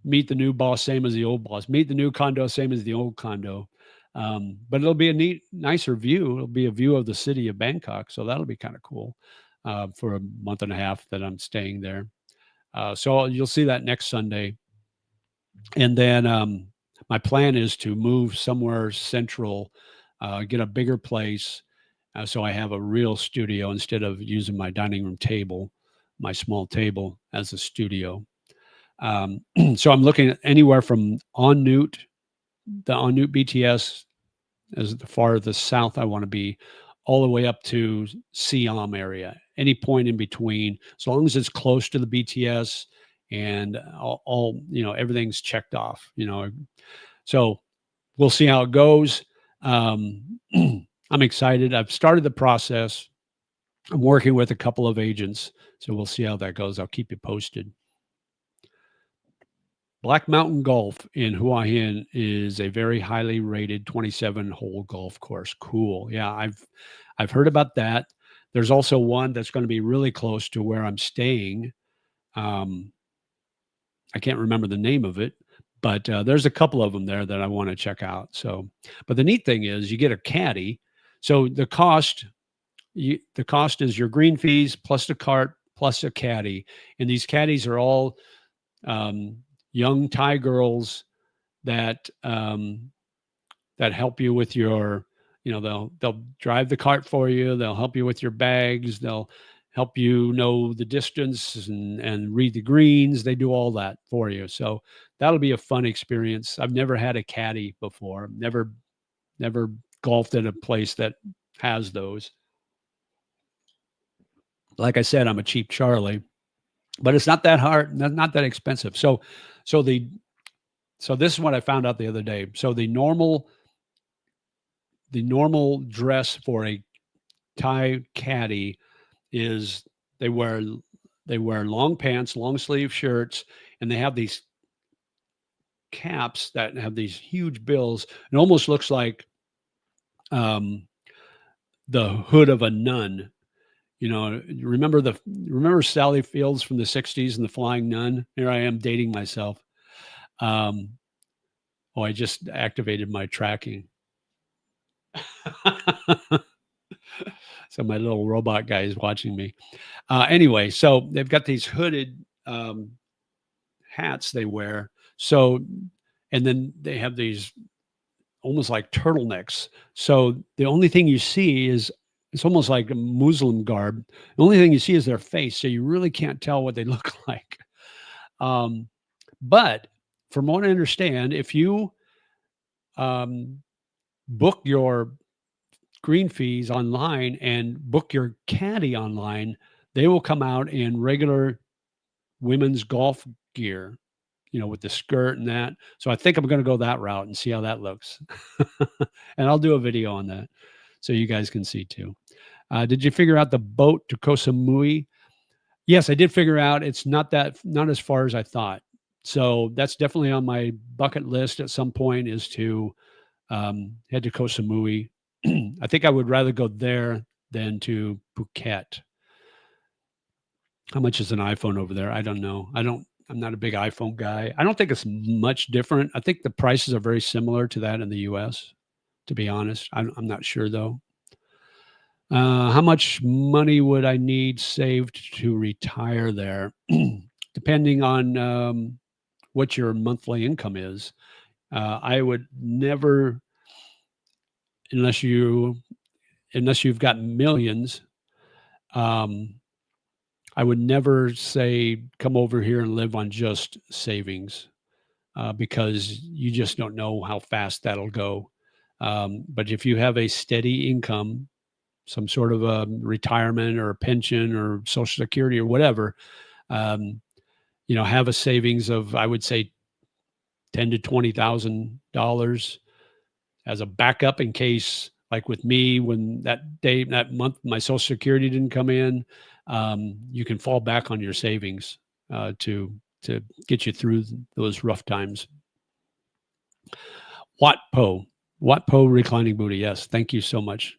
meet the new boss, same as the old boss. Meet the new condo, same as the old condo. But it'll be a nicer view. It'll be a view of the city of Bangkok. So that'll be kind of cool for a month and a half that I'm staying there. So you'll see that next Sunday. And then my plan is to move somewhere central, get a bigger place. So I have a real studio instead of using my dining room table, my small table as a studio. So I'm looking at anywhere from the En Nut BTS as far as the south I want to be, all the way up to Siam area, any point in between, as long as it's close to the BTS and all everything's checked off, so we'll see how it goes. I'm excited. I've started the process. I'm working with a couple of agents, so we'll see how that goes. I'll keep you posted. Black Mountain Golf in Hua Hin is a very highly rated 27-hole golf course. Cool. Yeah, I've heard about that. There's also one that's going to be really close to where I'm staying. I can't remember the name of it, but there's a couple of them there that I want to check out. So, but the neat thing is you get a caddy. So the cost is your green fees plus the cart plus a caddy, and these caddies are all young Thai girls that that help you with your, they'll drive the cart for you. They'll help you with your bags. They'll help you know the distance and read the greens. They do all that for you. So that'll be a fun experience. I've never had a caddy before. Never golfed at a place that has those. Like I said, I'm a cheap Charlie, but it's not that hard, not that expensive. So this is what I found out the other day. So the normal dress for a Thai caddy is they wear long pants, long sleeve shirts, and they have these caps that have these huge bills. It almost looks like the hood of a nun. Remember Sally Fields from the 60s and the Flying Nun? Here I am dating myself. I just activated my tracking. So my little robot guy is watching me. Anyway, so they've got these hooded hats they wear. So, and then they have these almost like turtlenecks. So the only thing you see is, it's almost like a Muslim garb. The only thing you see is their face. So you really can't tell what they look like. But from what I understand, if you book your green fees online and book your caddy online, they will come out in regular women's golf gear, with the skirt and that. So I think I'm going to go that route and see how that looks. And I'll do a video on that so you guys can see too. Did you figure out the boat to Koh Samui? Yes, I did figure out it's not as far as I thought. So that's definitely on my bucket list at some point, is to head to Koh Samui. I think I would rather go there than to Phuket. How much is an iPhone over there? I don't know. I'm not a big iPhone guy. I don't think it's much different. I think the prices are very similar to that in the US, to be honest. I'm not sure though. How much money would I need saved to retire there? Depending on what your monthly income is. I would never, unless you've got millions, I would never say come over here and live on just savings, because you just don't know how fast that'll go. But if you have a steady income, some sort of a retirement or a pension or Social Security or whatever, have a savings of, I would say, $10,000 to $20,000 as a backup in case, like with me, when that month, my Social Security didn't come in, you can fall back on your savings to get you through those rough times. Watpo reclining booty. Yes, thank you so much.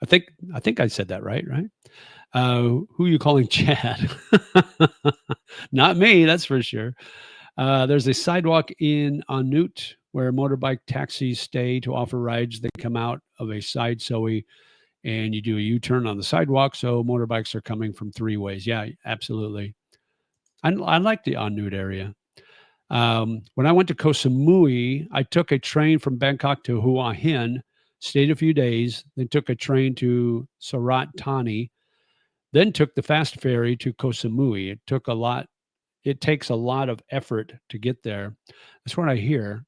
I think I said that right? Who are you calling Chad? Not me, that's for sure. There's a sidewalk in Anut where motorbike taxis stay to offer rides. They come out of a side soe and you do a U-turn on the sidewalk. So motorbikes are coming from three ways. Yeah, absolutely. I like the Anut area. When I went to Koh Samui, I took a train from Bangkok to Hua Hin, stayed a few days, then took a train to Surat Thani, then took the fast ferry to Koh Samui. It takes a lot of effort to get there. That's what I hear.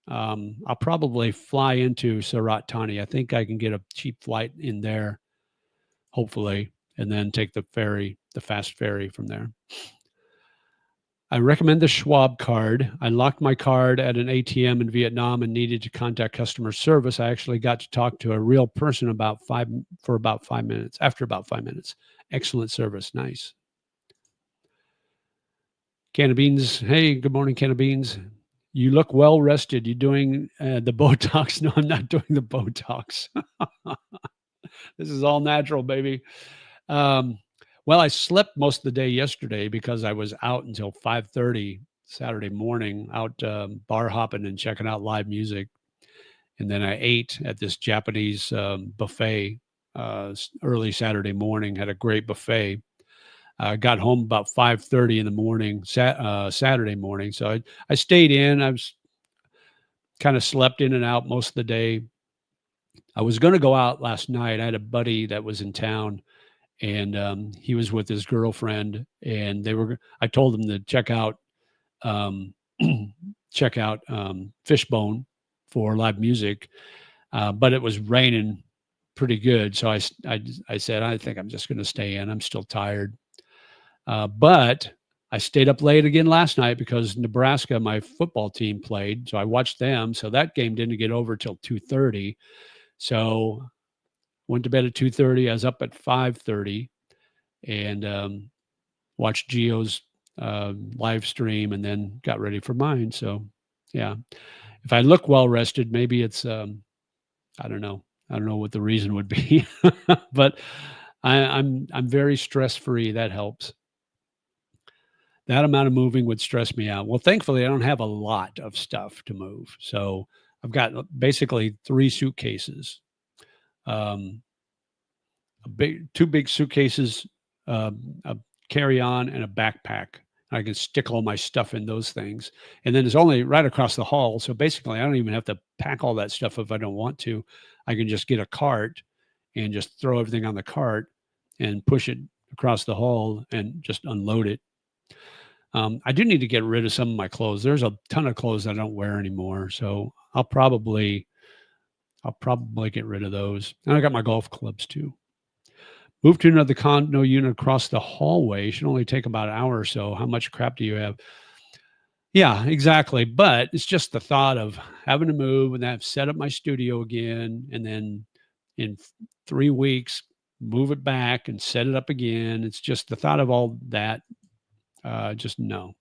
I'll probably fly into Surat Thani. I think I can get a cheap flight in there, hopefully, and then take the fast ferry from there. I recommend the Schwab card. I locked my card at an ATM in Vietnam and needed to contact customer service. I actually got to talk to a real person after about 5 minutes. Excellent service. Nice. Can of Beans. Hey, good morning, Can of Beans. You look well rested. You doing the Botox? No, I'm not doing the Botox. This is all natural, baby. Um, well, I slept most of the day yesterday because I was out until 5:30 Saturday morning, out bar hopping and checking out live music, and then I ate at this Japanese buffet early Saturday morning. Had a great buffet. Got home about 5:30 in the morning, Saturday morning. So I stayed in. I was kind of slept in and out most of the day. I was going to go out last night. I had a buddy that was in town, and he was with his girlfriend, and they were. I told them to um, check out Fishbone for live music, but it was raining pretty good. So I said, I think I'm just going to stay in. I'm still tired. But I stayed up late again last night because Nebraska, my football team, played. So I watched them. So that game didn't get over till 2:30. So went to bed at 2:30. I was up at 5:30 and watched Gio's live stream and then got ready for mine. So yeah, if I look well rested, maybe it's I don't know. I don't know what the reason would be, but I'm very stress free. That helps. That amount of moving would stress me out. Well, thankfully, I don't have a lot of stuff to move. So I've got basically 3 suitcases, um, two big suitcases, a carry on, and a backpack. I can stick all my stuff in those things. And then it's only right across the hall. So basically, I don't even have to pack all that stuff if I don't want to. I can just get a cart and just throw everything on the cart and push it across the hall and just unload it. I do need to get rid of some of my clothes. There's a ton of clothes I don't wear anymore, so I'll probably get rid of those. And I got my golf clubs too. Move to another condo unit across the hallway. Should only take about an hour or so. How much crap do you have? Yeah, exactly. But it's just the thought of having to move and have set up my studio again, and then in 3 weeks move it back and set it up again. It's just the thought of all that. Just no.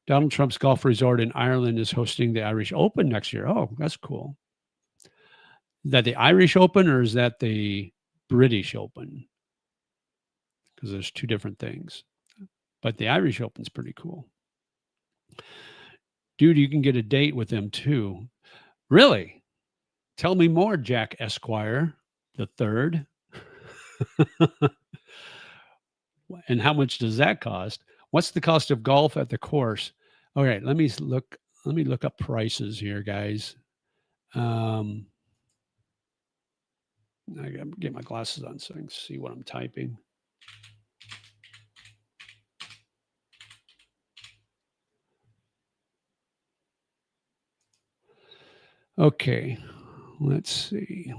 Donald Trump's golf resort in Ireland is hosting the Irish Open next year. Oh, that's cool. Is that the Irish Open or is that the British Open? Because there's 2 different things. But the Irish Open's pretty cool. Dude, you can get a date with them too. Really? Tell me more, Jack Esquire the third. And how much does that cost? What's the cost of golf at the course? All right, let me look up prices here, guys. I gotta get my glasses on so I can see what I'm typing. Okay, let's see.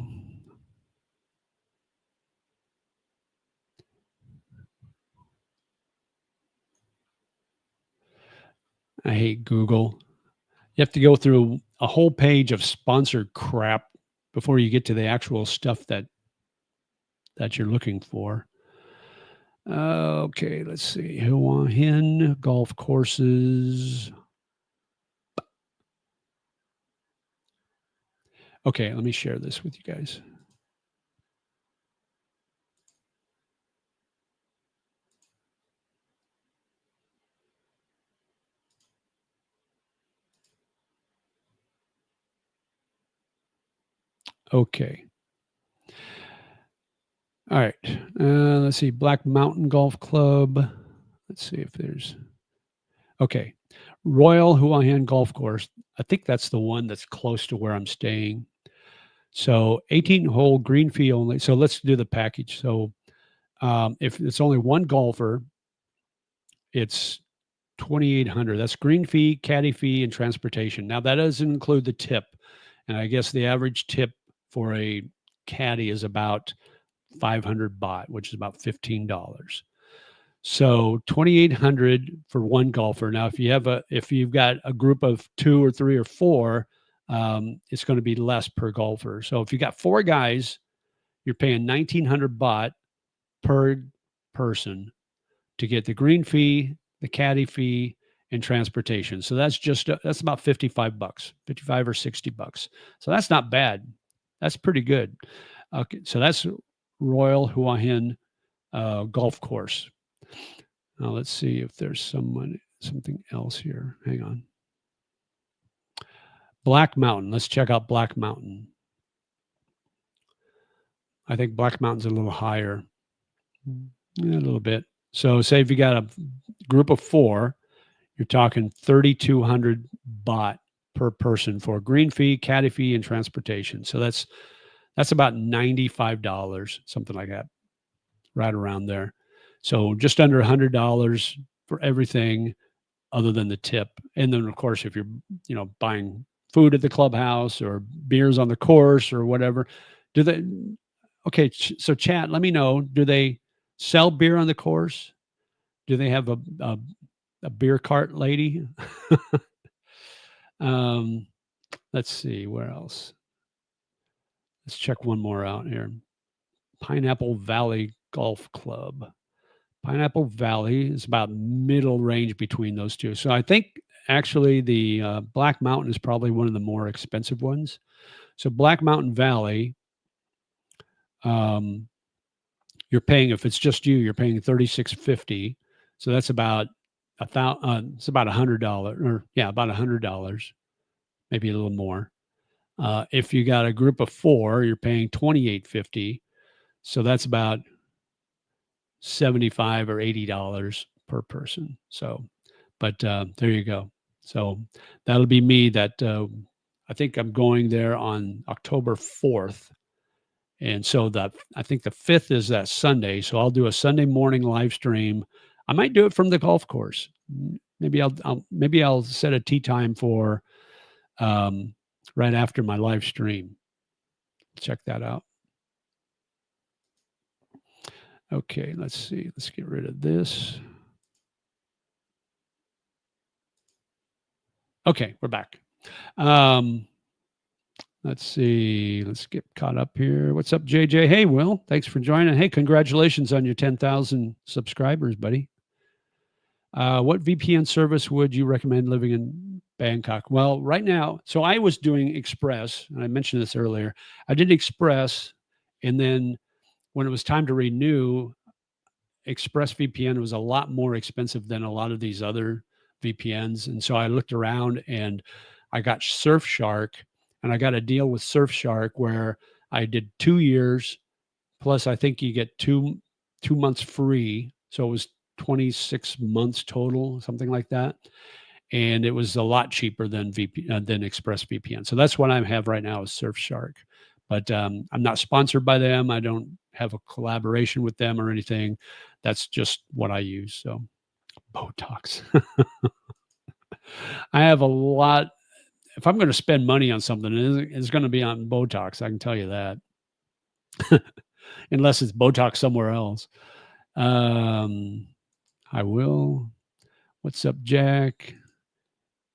I hate Google. You have to go through a whole page of sponsored crap before you get to the actual stuff that you're looking for. Okay, let's see. Hua Hin golf courses. Okay, let me share this with you guys. Okay. All right. Let's see. Black Mountain Golf Club. Let's see if there's. Okay. Royal Hua Hin Golf Course. I think that's the one that's close to where I'm staying. So 18-hole green fee only. So let's do the package. So if it's only one golfer, it's 2,800. That's green fee, caddy fee, and transportation. Now that doesn't include the tip, and I guess the average tip for a caddy is about 500 baht, which is about $15. So 2,800 for one golfer. Now, if you've got a group of 2 or 3 or 4, it's going to be less per golfer. So if you got 4 guys, you're paying 1,900 baht per person to get the green fee, the caddy fee, and transportation. So that's about $55, 55 or $60. So that's not bad. That's pretty good. Okay, so that's Royal Hua Hin golf course. Now let's see if there's something else here. Hang on. Black Mountain. Let's check out Black Mountain. I think Black Mountain's a little higher. Yeah, a little bit. So say if you got a group of 4, you're talking 3,200 baht per person for green fee, caddy fee, and transportation. So that's about $95, something like that, right around there. So just under $100 for everything other than the tip. And then, of course, if you're buying food at the clubhouse or beers on the course or whatever, do they? Okay, so chat, let me know. Do they sell beer on the course? Do they have a beer cart lady? Let's see, where else? Let's check one more out here. Pineapple Valley Golf Club. Pineapple Valley is about middle range between those two. So I think actually the Black Mountain is probably one of the more expensive ones. So Black Mountain Valley, you're paying, if it's just you, you're paying $36.50. So that's about it's about $100, or about $100, maybe a little more. If you got a group of 4, you're paying $28.50. So that's about $75 or $80 per person. So, but there you go. So that'll be me. That I think I'm going there on October 4th. And so I think the 5th is that Sunday. So I'll do a Sunday morning live stream. I might do it from the golf course. Maybe I'll set a tee time for right after my live stream. Check that out. Okay, let's see. Let's get rid of this. Okay, we're back. Let's see. Let's get caught up here. What's up, JJ? Hey, Will. Thanks for joining. Hey, congratulations on your 10,000 subscribers, buddy. What VPN service would you recommend living in Bangkok? Well, right now, so I was doing Express, and I mentioned this earlier. I did Express, and then when it was time to renew, ExpressVPN was a lot more expensive than a lot of these other VPNs. And so I looked around and I got Surfshark, and I got a deal with Surfshark where I did 2 years, plus I think you get two months free. So it was 26 months total, something like that. And it was a lot cheaper than ExpressVPN. So that's what I have right now is Surfshark. But I'm not sponsored by them. I don't have a collaboration with them or anything. That's just what I use. So Botox. I have a lot. If I'm going to spend money on something, it's going to be on Botox. I can tell you that. Unless it's Botox somewhere else. I will. What's up, Jack?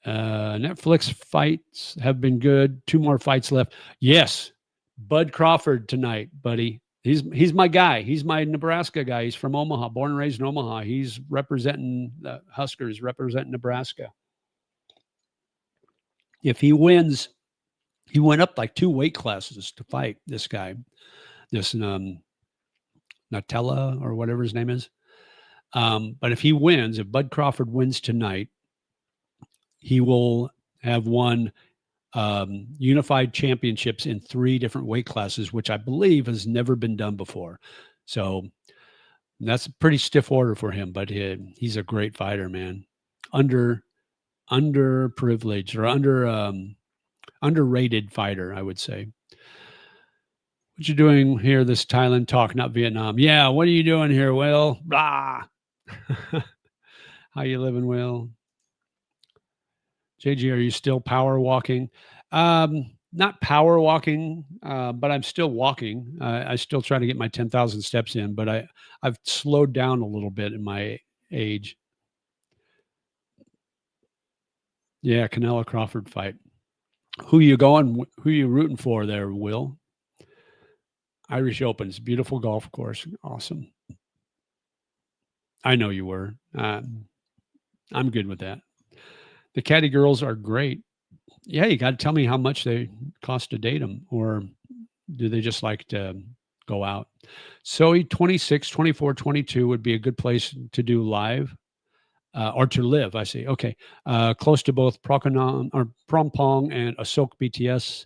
Netflix fights have been good. 2 more fights left. Yes. Bud Crawford tonight, buddy. He's my guy. He's my Nebraska guy. He's from Omaha, born and raised in Omaha. He's representing the Huskers, representing Nebraska. If he wins, he went up like 2 weight classes to fight this guy, this Nutella or whatever his name is. But if he wins, if Bud Crawford wins tonight, he will have won unified championships in 3 different weight classes, which I believe has never been done before. So that's a pretty stiff order for him, but he's a great fighter, man. Underprivileged or underrated fighter, I would say. What you doing here, this Thailand talk, not Vietnam? Yeah, what are you doing here, Will? Blah. How you living, Will? JG, are you still power walking? Not power walking, but I'm still walking. I still try to get my 10,000 steps in, but I've slowed down a little bit in my age. Yeah, Canelo Crawford fight. Who you rooting for there, Will? Irish Opens, beautiful golf course. Awesome. I know you were. I'm good with that. The Caddy Girls are great. Yeah, you got to tell me how much they cost to date them, or do they just like to go out? So 26, 24, 22 would be a good place to do live or to live. I see. Okay. Close to both Prokonon or Prompong and Asok BTS.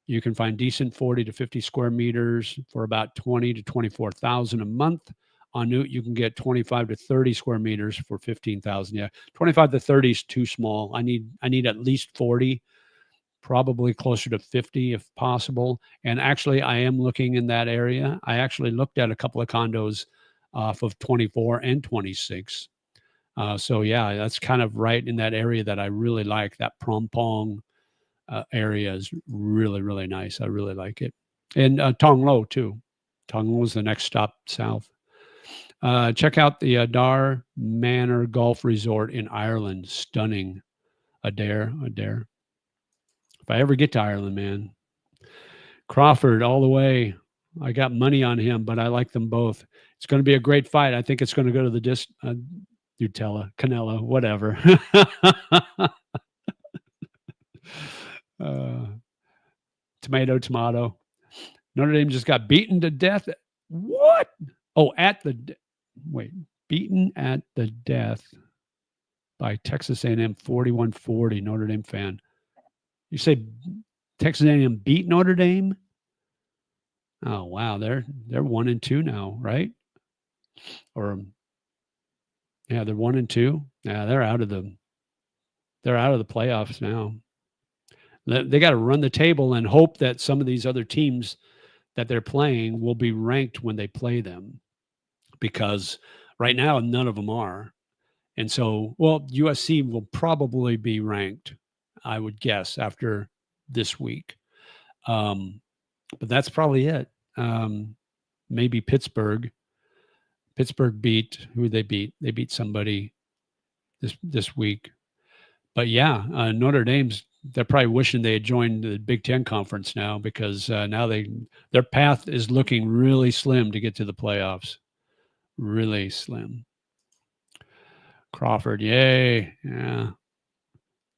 You can find decent 40 to 50 square meters for about 20 to 24,000 a month. On Newt, you can get 25 to 30 square meters for 15,000. Yeah, 25 to 30 is too small. I need at least 40, probably closer to 50 if possible. And actually, I am looking in that area. I actually looked at a couple of condos off of 24 and 26. So yeah, that's kind of right in that area that I really like. That Prompong area is really, really nice. I really like it. And Tong Lo, too. Tong Lo is the next stop south. Check out the Adar Manor Golf Resort in Ireland. Stunning. Adair. If I ever get to Ireland, man. Crawford all the way. I got money on him, but I like them both. It's going to be a great fight. I think it's going to go to the Nutella, Canelo, whatever. Tomato. Notre Dame just got beaten to death. What? Oh, beaten at the death by Texas A&M 41-40. Notre Dame fan. You say Texas A&M beat Notre Dame? Oh wow, they're 1-2 now, right? Or yeah, they're 1-2. Yeah, they're out of the playoffs now. They got to run the table and hope that some of these other teams that they're playing will be ranked when they play them, because right now none of them are. And so, well, USC will probably be ranked, I would guess, after this week. But that's probably it. Maybe Pittsburgh. Pittsburgh beat who they beat. They beat somebody this week. But yeah, Notre Dame's. They're probably wishing they had joined the Big Ten conference now, because now their path is looking really slim to get to the playoffs. Really slim. Crawford, yay. Yeah.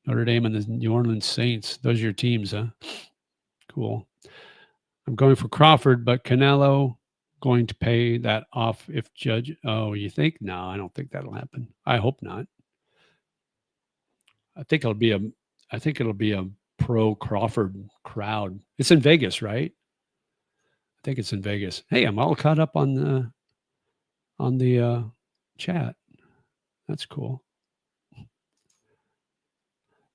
Notre Dame and the New Orleans Saints. Those are your teams, huh? Cool. I'm going for Crawford, but Canelo going to pay that off if Judge. Oh, you think? No, I don't think that'll happen. I hope not. I think it'll be a pro Crawford crowd. It's in Vegas, right? I think it's in Vegas. Hey, I'm all caught up on the chat. That's cool.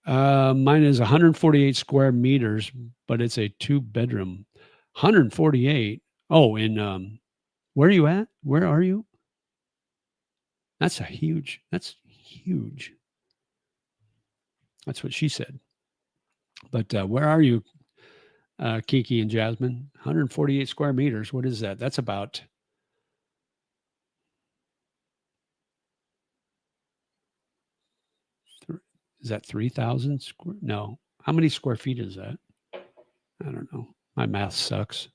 Mine is 148 square meters, but it's a 2-bedroom. 148. Oh, in where are you at? Where are you? That's huge. That's what she said. But where are you, Kiki and Jasmine? 148 square meters. What is that? That's about. Is that 3,000 square? No. How many square feet is that? I don't know. My math sucks.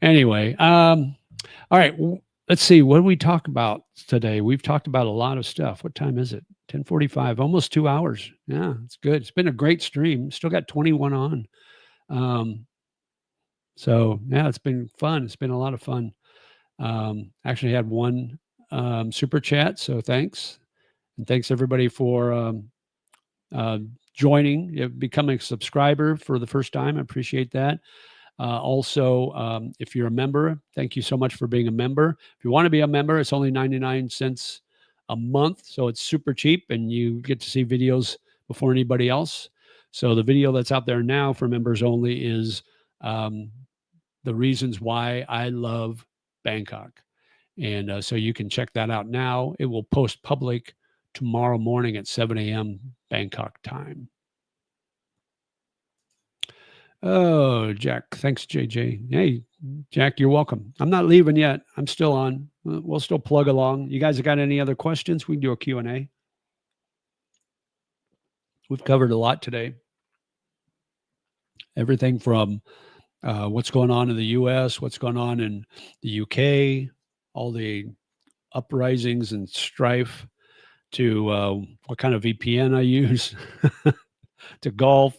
Anyway, all right. Let's see. What did we talk about today? We've talked about a lot of stuff. What time is it? 10:45. Almost 2 hours. Yeah, it's good. It's been a great stream. Still got 21 on. So yeah, it's been fun. It's been a lot of fun. Actually had one super chat. So thanks. And thanks everybody for joining, becoming a subscriber for the first time. I appreciate that. Also, if you're a member, thank you so much for being a member. If you want to be a member, it's only 99 cents a month. So it's super cheap, and you get to see videos before anybody else. So the video that's out there now for members only is the reasons why I love Bangkok. And so you can check that out now. It will post public tomorrow morning at 7 a.m. Bangkok time. Oh, Jack. Thanks, JJ. Hey, Jack, you're welcome. I'm not leaving yet. I'm still on. We'll still plug along. You guys got any other questions? We can do a Q&A. We've covered a lot today. Everything from what's going on in the U.S., what's going on in the U.K., all the uprisings and strife to what kind of VPN I use to golf.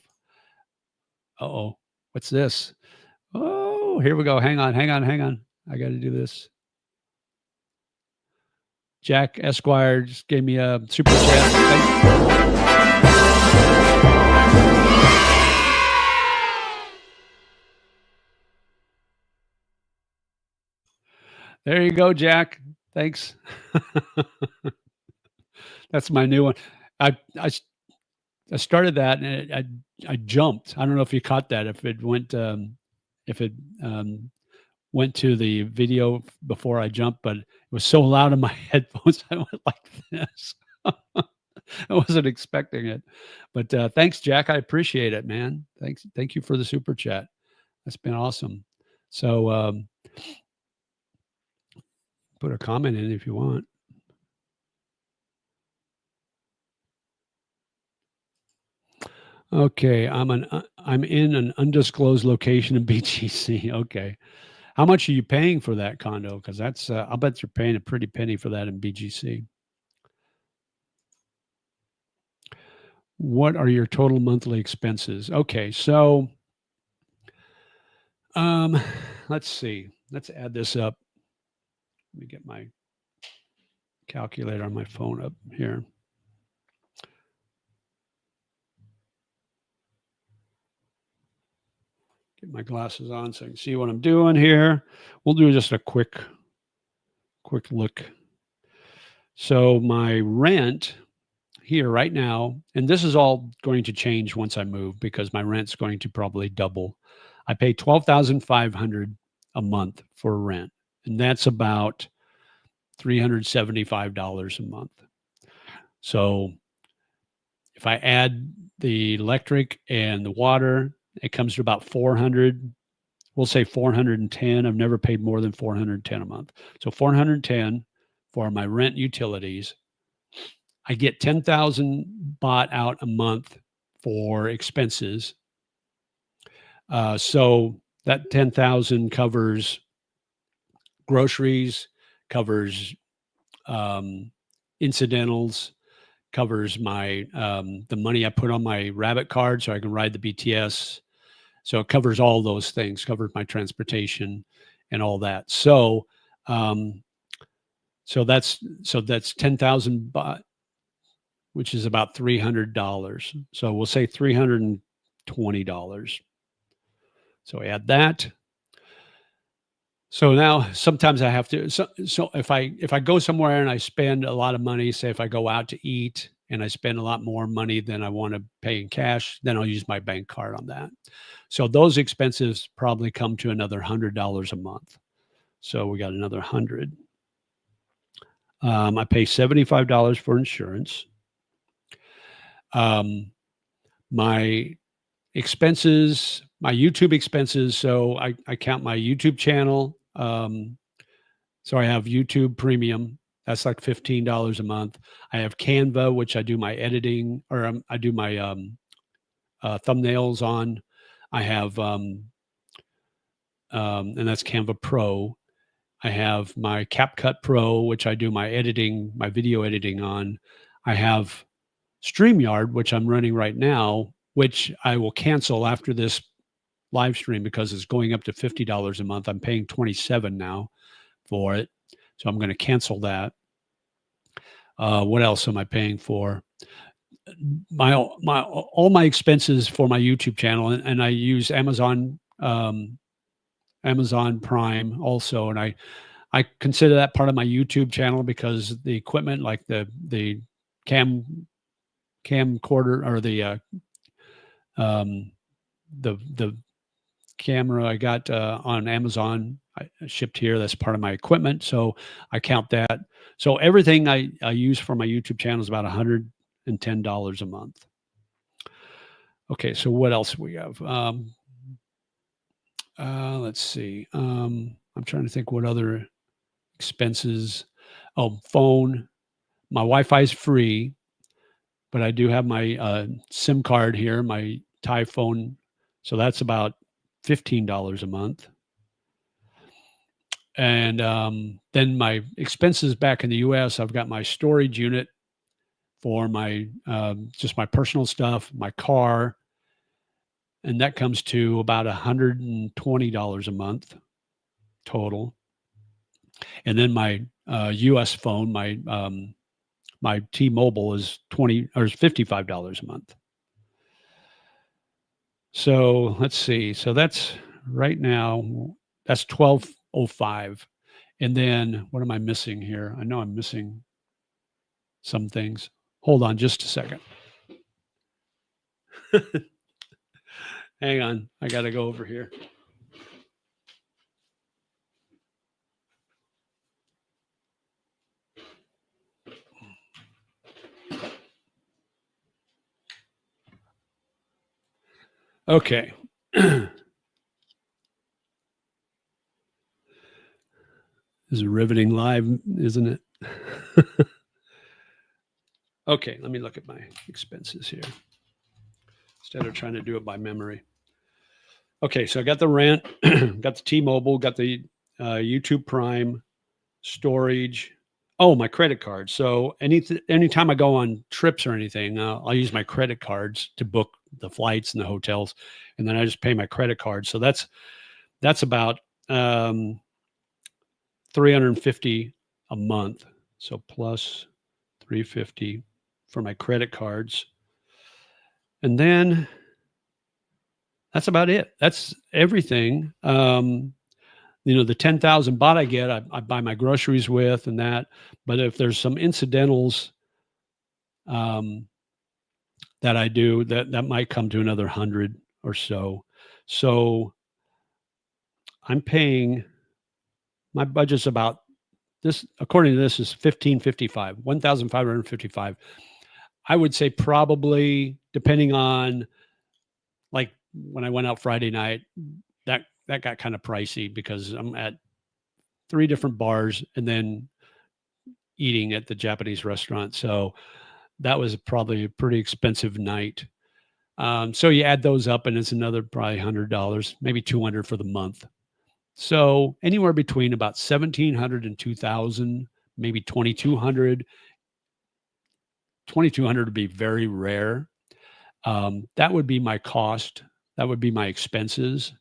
Uh-oh, what's this? Oh, here we go. Hang on. I got to do this. Jack Esquire just gave me a super chat. There you go, Jack. Thanks. That's my new one. I started that and I jumped. I don't know if you caught that. If it went went to the video before I jumped, but it was so loud in my headphones. I went like this. I wasn't expecting it, but thanks, Jack. I appreciate it, man. Thank you for the super chat. That's been awesome. So put a comment in if you want. Okay, I'm in an undisclosed location in BGC. Okay, how much are you paying for that condo? Because that's I'll bet you're paying a pretty penny for that in BGC. What are your total monthly expenses? Okay, so let's see. Let's add this up. Let me get my calculator on my phone up here. Get my glasses on so I can see what I'm doing here. We'll do just a quick look. So my rent here right now, and this is all going to change once I move because my rent's going to probably double. I pay $12,500 a month for rent, and that's about $375 a month. So if I add the electric and the water, it comes to about 400. We'll say 410. I've never paid more than 410 a month. So 410 for my rent utilities. I get 10,000 baht out a month for expenses. So that 10,000 covers groceries, covers incidentals, covers my the money I put on my rabbit card so I can ride the BTS. So it covers all those things, covers my transportation and all that. So so that's 10,000 baht, which is about $300. So we'll say $320. So add that. So now sometimes I have to. So if I go somewhere and I spend a lot of money, say if I go out to eat and I spend a lot more money than I want to pay in cash, then I'll use my bank card on that. So those expenses probably come to another $100 a month. So we got another 100. I pay $75 for insurance. My expenses, my YouTube expenses. So I count my YouTube channel. So I have YouTube Premium. That's like $15 a month. I have Canva, which I do my editing, or I do my thumbnails on. I have, and that's Canva Pro. I have my CapCut Pro, which I do my editing, my video editing on. I have StreamYard, which I'm running right now, which I will cancel after this live stream because it's going up to $50 a month. I'm paying $27 now for it. So I'm going to cancel that. What else am I paying for? All my expenses for my YouTube channel, and I use Amazon Prime also, and I consider that part of my YouTube channel because the equipment, like the camcorder or the camera I got on Amazon, I shipped here. That's part of my equipment, so I count that. So everything I use for my YouTube channel is about $110 a month. Okay, so what else we have? Let's see. I'm trying to think what other expenses. Oh, phone. My Wi-Fi is free, but I do have my SIM card here, my Thai phone. So that's about $15 a month. And then my expenses back in the US, I've got my storage unit for my just my personal stuff, my car, and that comes to about $120 a month total. And then my US phone, my T-Mobile is $55 a month. So let's see. So that's right now, that's 1205. And then what am I missing here? I know I'm missing some things. Hold on just a second. Hang on. I got to go over here. Okay. This is riveting live, isn't it? Okay, let me look at my expenses here instead of trying to do it by memory. Okay, so I got the rent, got the T-Mobile, got the YouTube Prime, storage. Oh, my credit card. So anytime I go on trips or anything, I'll use my credit cards to book the flights and the hotels, and then I just pay my credit card. So that's about $350 a month. So plus $350 for my credit cards, and then that's about it. That's everything. The 10,000 baht I get, I buy my groceries with and that. But if there's some incidentals that I do, that might come to another 100 or so. So I'm paying, my budget's about this, according to this, is 1,555. I would say probably, depending on, like when I went out Friday night, that got kind of pricey because I'm at 3 different bars and then eating at the Japanese restaurant. So that was probably a pretty expensive night. So you add those up and it's another probably $100, maybe 200 for the month. So anywhere between about 1,700 and 2,000, maybe 2,200. 2,200 would be very rare. That would be my cost. That would be my expenses.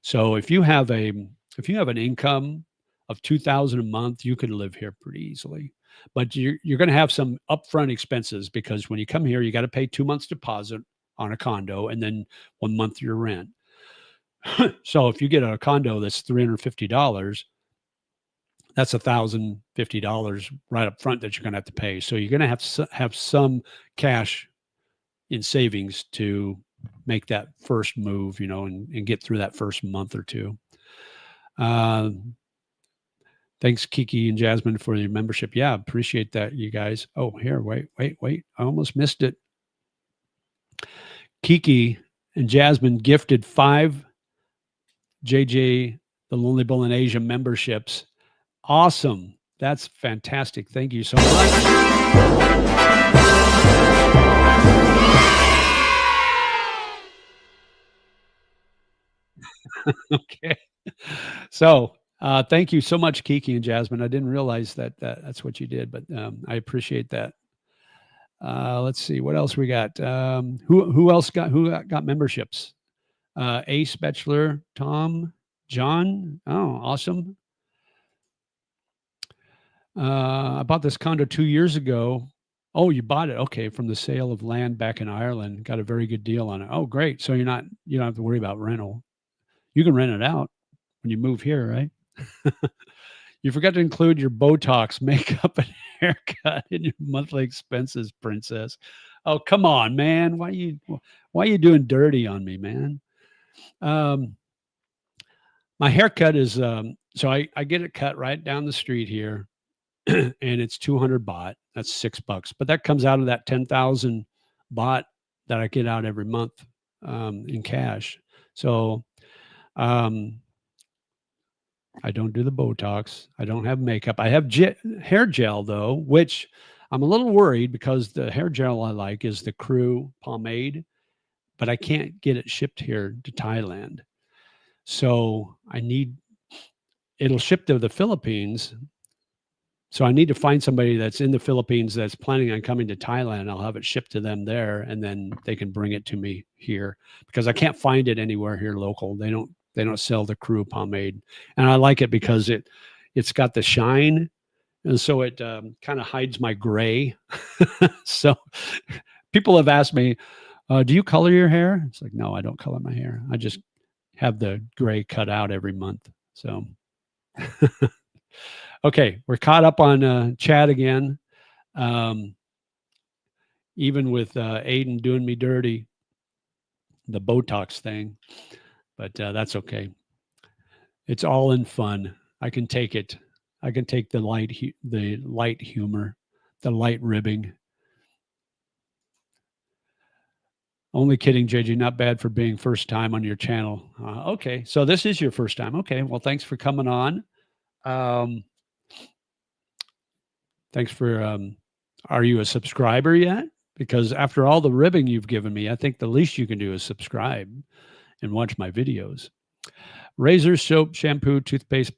So if you have an income of 2,000 a month, you can live here pretty easily. But you're going to have some upfront expenses because when you come here, you got to pay 2 months deposit on a condo and then 1 month your rent. So if you get a condo that's $350, that's $1,050 right up front that you're going to have to pay. So you're going to have some cash in savings to make that first move, and get through that first month or two. Thanks, Kiki and Jasmine, for your membership. Yeah, appreciate that, you guys. Oh, here, wait. I almost missed it. Kiki and Jasmine gifted 5 JJ, the Lonely Bull in Asia memberships. Awesome. That's fantastic. Thank you so much. Okay. So thank you so much, Kiki and Jasmine. I didn't realize that's what you did, but I appreciate that. Let's see what else we got. Who else got memberships? Ace, Bachelor, Tom, John. Oh, awesome. I bought this condo 2 years ago. Oh, you bought it? Okay, from the sale of land back in Ireland. Got a very good deal on it. Oh, great. So you don't have to worry about rental. You can rent it out when you move here, right? You forgot to include your Botox, makeup, and haircut in your monthly expenses, princess. Oh, come on, man. Why are you doing dirty on me, man? My haircut is so I get it cut right down the street here, and it's 200 baht. That's $6, but that comes out of that 10,000 baht that I get out every month in cash. So I don't do the Botox. I don't have makeup. I have hair gel, though, which I'm a little worried because the hair gel I like is the Crew pomade, but I can't get it shipped here to Thailand. So I need it'll ship to the Philippines. So I need to find somebody that's in the Philippines that's planning on coming to Thailand. I'll have it shipped to them there, and then they can bring it to me here because I can't find it anywhere here local. They don't sell the Crew pomade, and I like it because it's got the shine, and so it kind of hides my gray. So people have asked me, "Do you color your hair?" It's like, no, I don't color my hair. I just have the gray cut out every month. So. Okay, we're caught up on chat again. Even with Aiden doing me dirty, the Botox thing, but that's okay. It's all in fun. I can take it. I can take the light humor, the light ribbing. Only kidding, JJ. Not bad for being first time on your channel. Okay, so this is your first time. Okay, well, thanks for coming on. Thanks for, are you a subscriber yet? Because after all the ribbing you've given me, I think the least you can do is subscribe and watch my videos. Razor, soap, shampoo, toothpaste,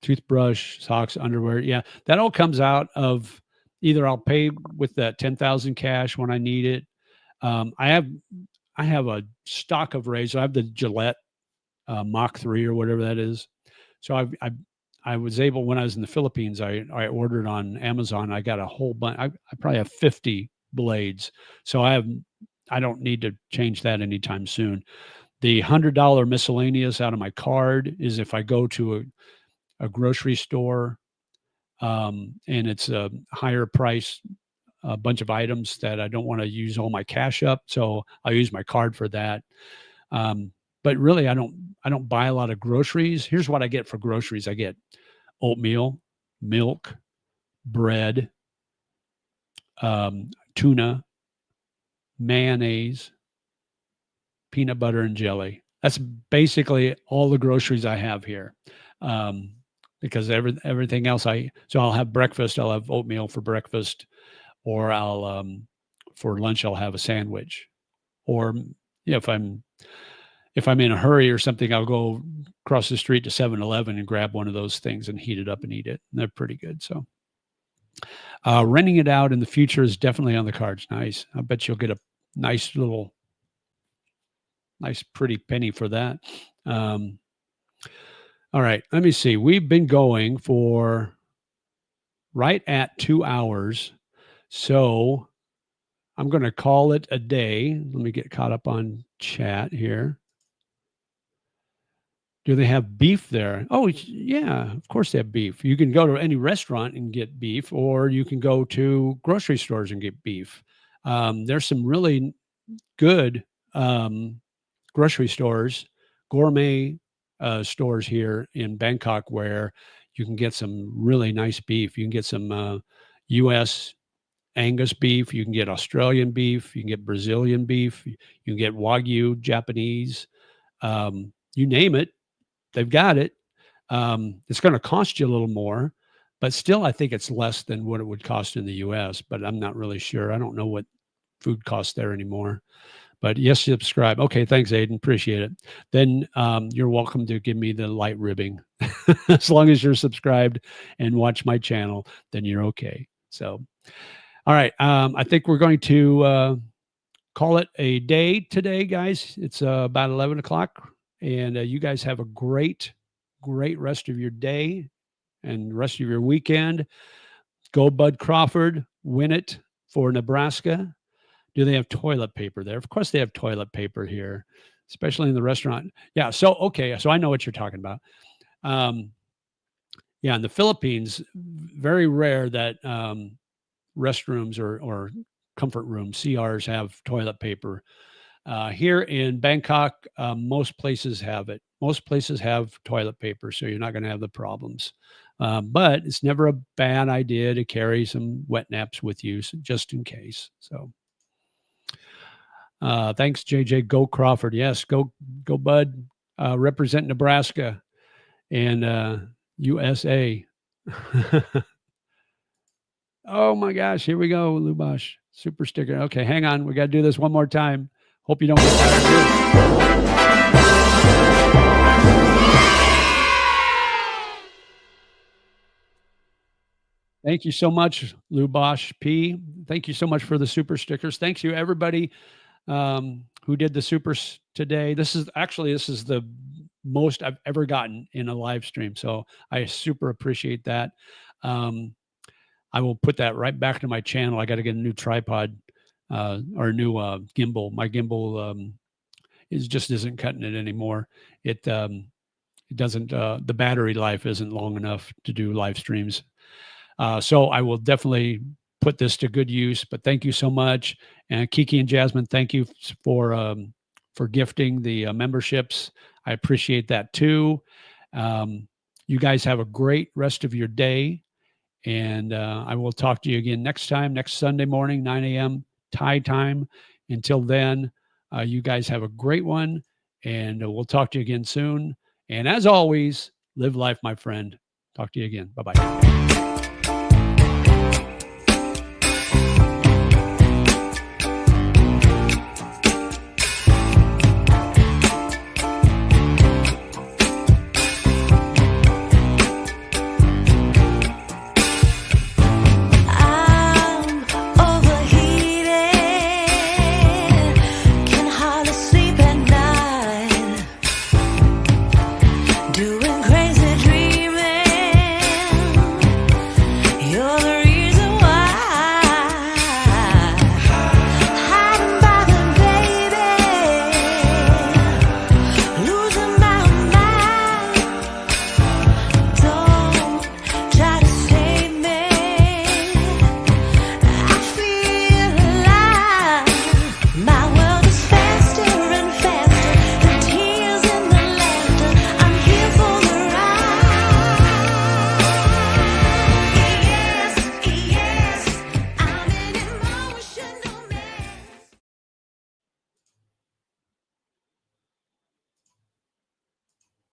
toothbrush, socks, underwear. Yeah, that all comes out of either I'll pay with that 10,000 cash when I need it. I have a stock of razor. I have the Gillette Mach 3 or whatever that is. So I was able, when I was in the Philippines, I ordered on Amazon. I got a whole bunch. I probably have 50 blades. So I don't need to change that anytime soon. The $100 miscellaneous out of my card is if I go to a grocery store and it's a higher price, a bunch of items that I don't want to use all my cash up. So I use my card for that. But really, I don't buy a lot of groceries. Here's what I get for groceries. I get oatmeal, milk, bread, tuna, mayonnaise, peanut butter, and jelly. That's basically all the groceries I have here. Because everything else so I'll have breakfast. I'll have oatmeal for breakfast, or I'll for lunch I'll have a sandwich, or if I'm in a hurry or something, I'll go across the street to 7-Eleven and grab one of those things and heat it up and eat it. And they're pretty good. So renting it out in the future is definitely on the cards. Nice. I bet you'll get a nice pretty penny for that. All right, let me see. We've been going for right at 2 hours. So I'm going to call it a day. Let me get caught up on chat here. Do they have beef there? Oh, yeah, of course they have beef. You can go to any restaurant and get beef, or you can go to grocery stores and get beef. There's some really good grocery stores, gourmet stores here in Bangkok where you can get some really nice beef. You can get some U.S. Angus beef. You can get Australian beef. You can get Brazilian beef. You can get Wagyu, Japanese. You name it. They've got it. It's going to cost you a little more, but still, I think it's less than what it would cost in the U.S., but I'm not really sure. I don't know what food costs there anymore. But yes, subscribe. Okay, thanks, Aiden. Appreciate it. Then you're welcome to give me the light ribbing. As long as you're subscribed and watch my channel, then you're okay. So, all right. I think we're going to call it a day today, guys. It's about 11 o'clock. And you guys have a great rest of your day and rest of your weekend. Go Bud Crawford. Win it for Nebraska. Do they have toilet paper there? Of course they have toilet paper here, especially in the restaurant. Yeah. So, okay. So I know what you're talking about. Yeah. In the Philippines, very rare that restrooms or comfort rooms, CRs, have toilet paper. Here in Bangkok, most places have it. Most places have toilet paper, so you're not going to have the problems. But it's never a bad idea to carry some wet naps with you, just in case. So, thanks, JJ. Go Crawford. Yes, go Bud. Represent Nebraska and USA. Oh my gosh, here we go, Lubash. Super sticker. Okay, hang on. We got to do this one more time. Hope you don't get tired. Thank you so much, Lubosh P. Thank you so much for the super stickers. Thanks you everybody who did the supers today. This is the most I've ever gotten in a live stream. So I super appreciate that. I will put that right back to my channel. I got to get a new tripod or a new gimbal. My gimbal isn't cutting it anymore. It doesn't, the battery life isn't long enough to do live streams. So I will definitely put this to good use, but thank you so much. And Kiki and Jasmine, thank you for gifting the memberships. I appreciate that too. You guys have a great rest of your day. And I will talk to you again next Sunday morning, 9 a.m. Thai time. Until then, you guys have a great one, and we'll talk to you again soon. And as always, live life, my friend. Talk to you again. Bye-bye.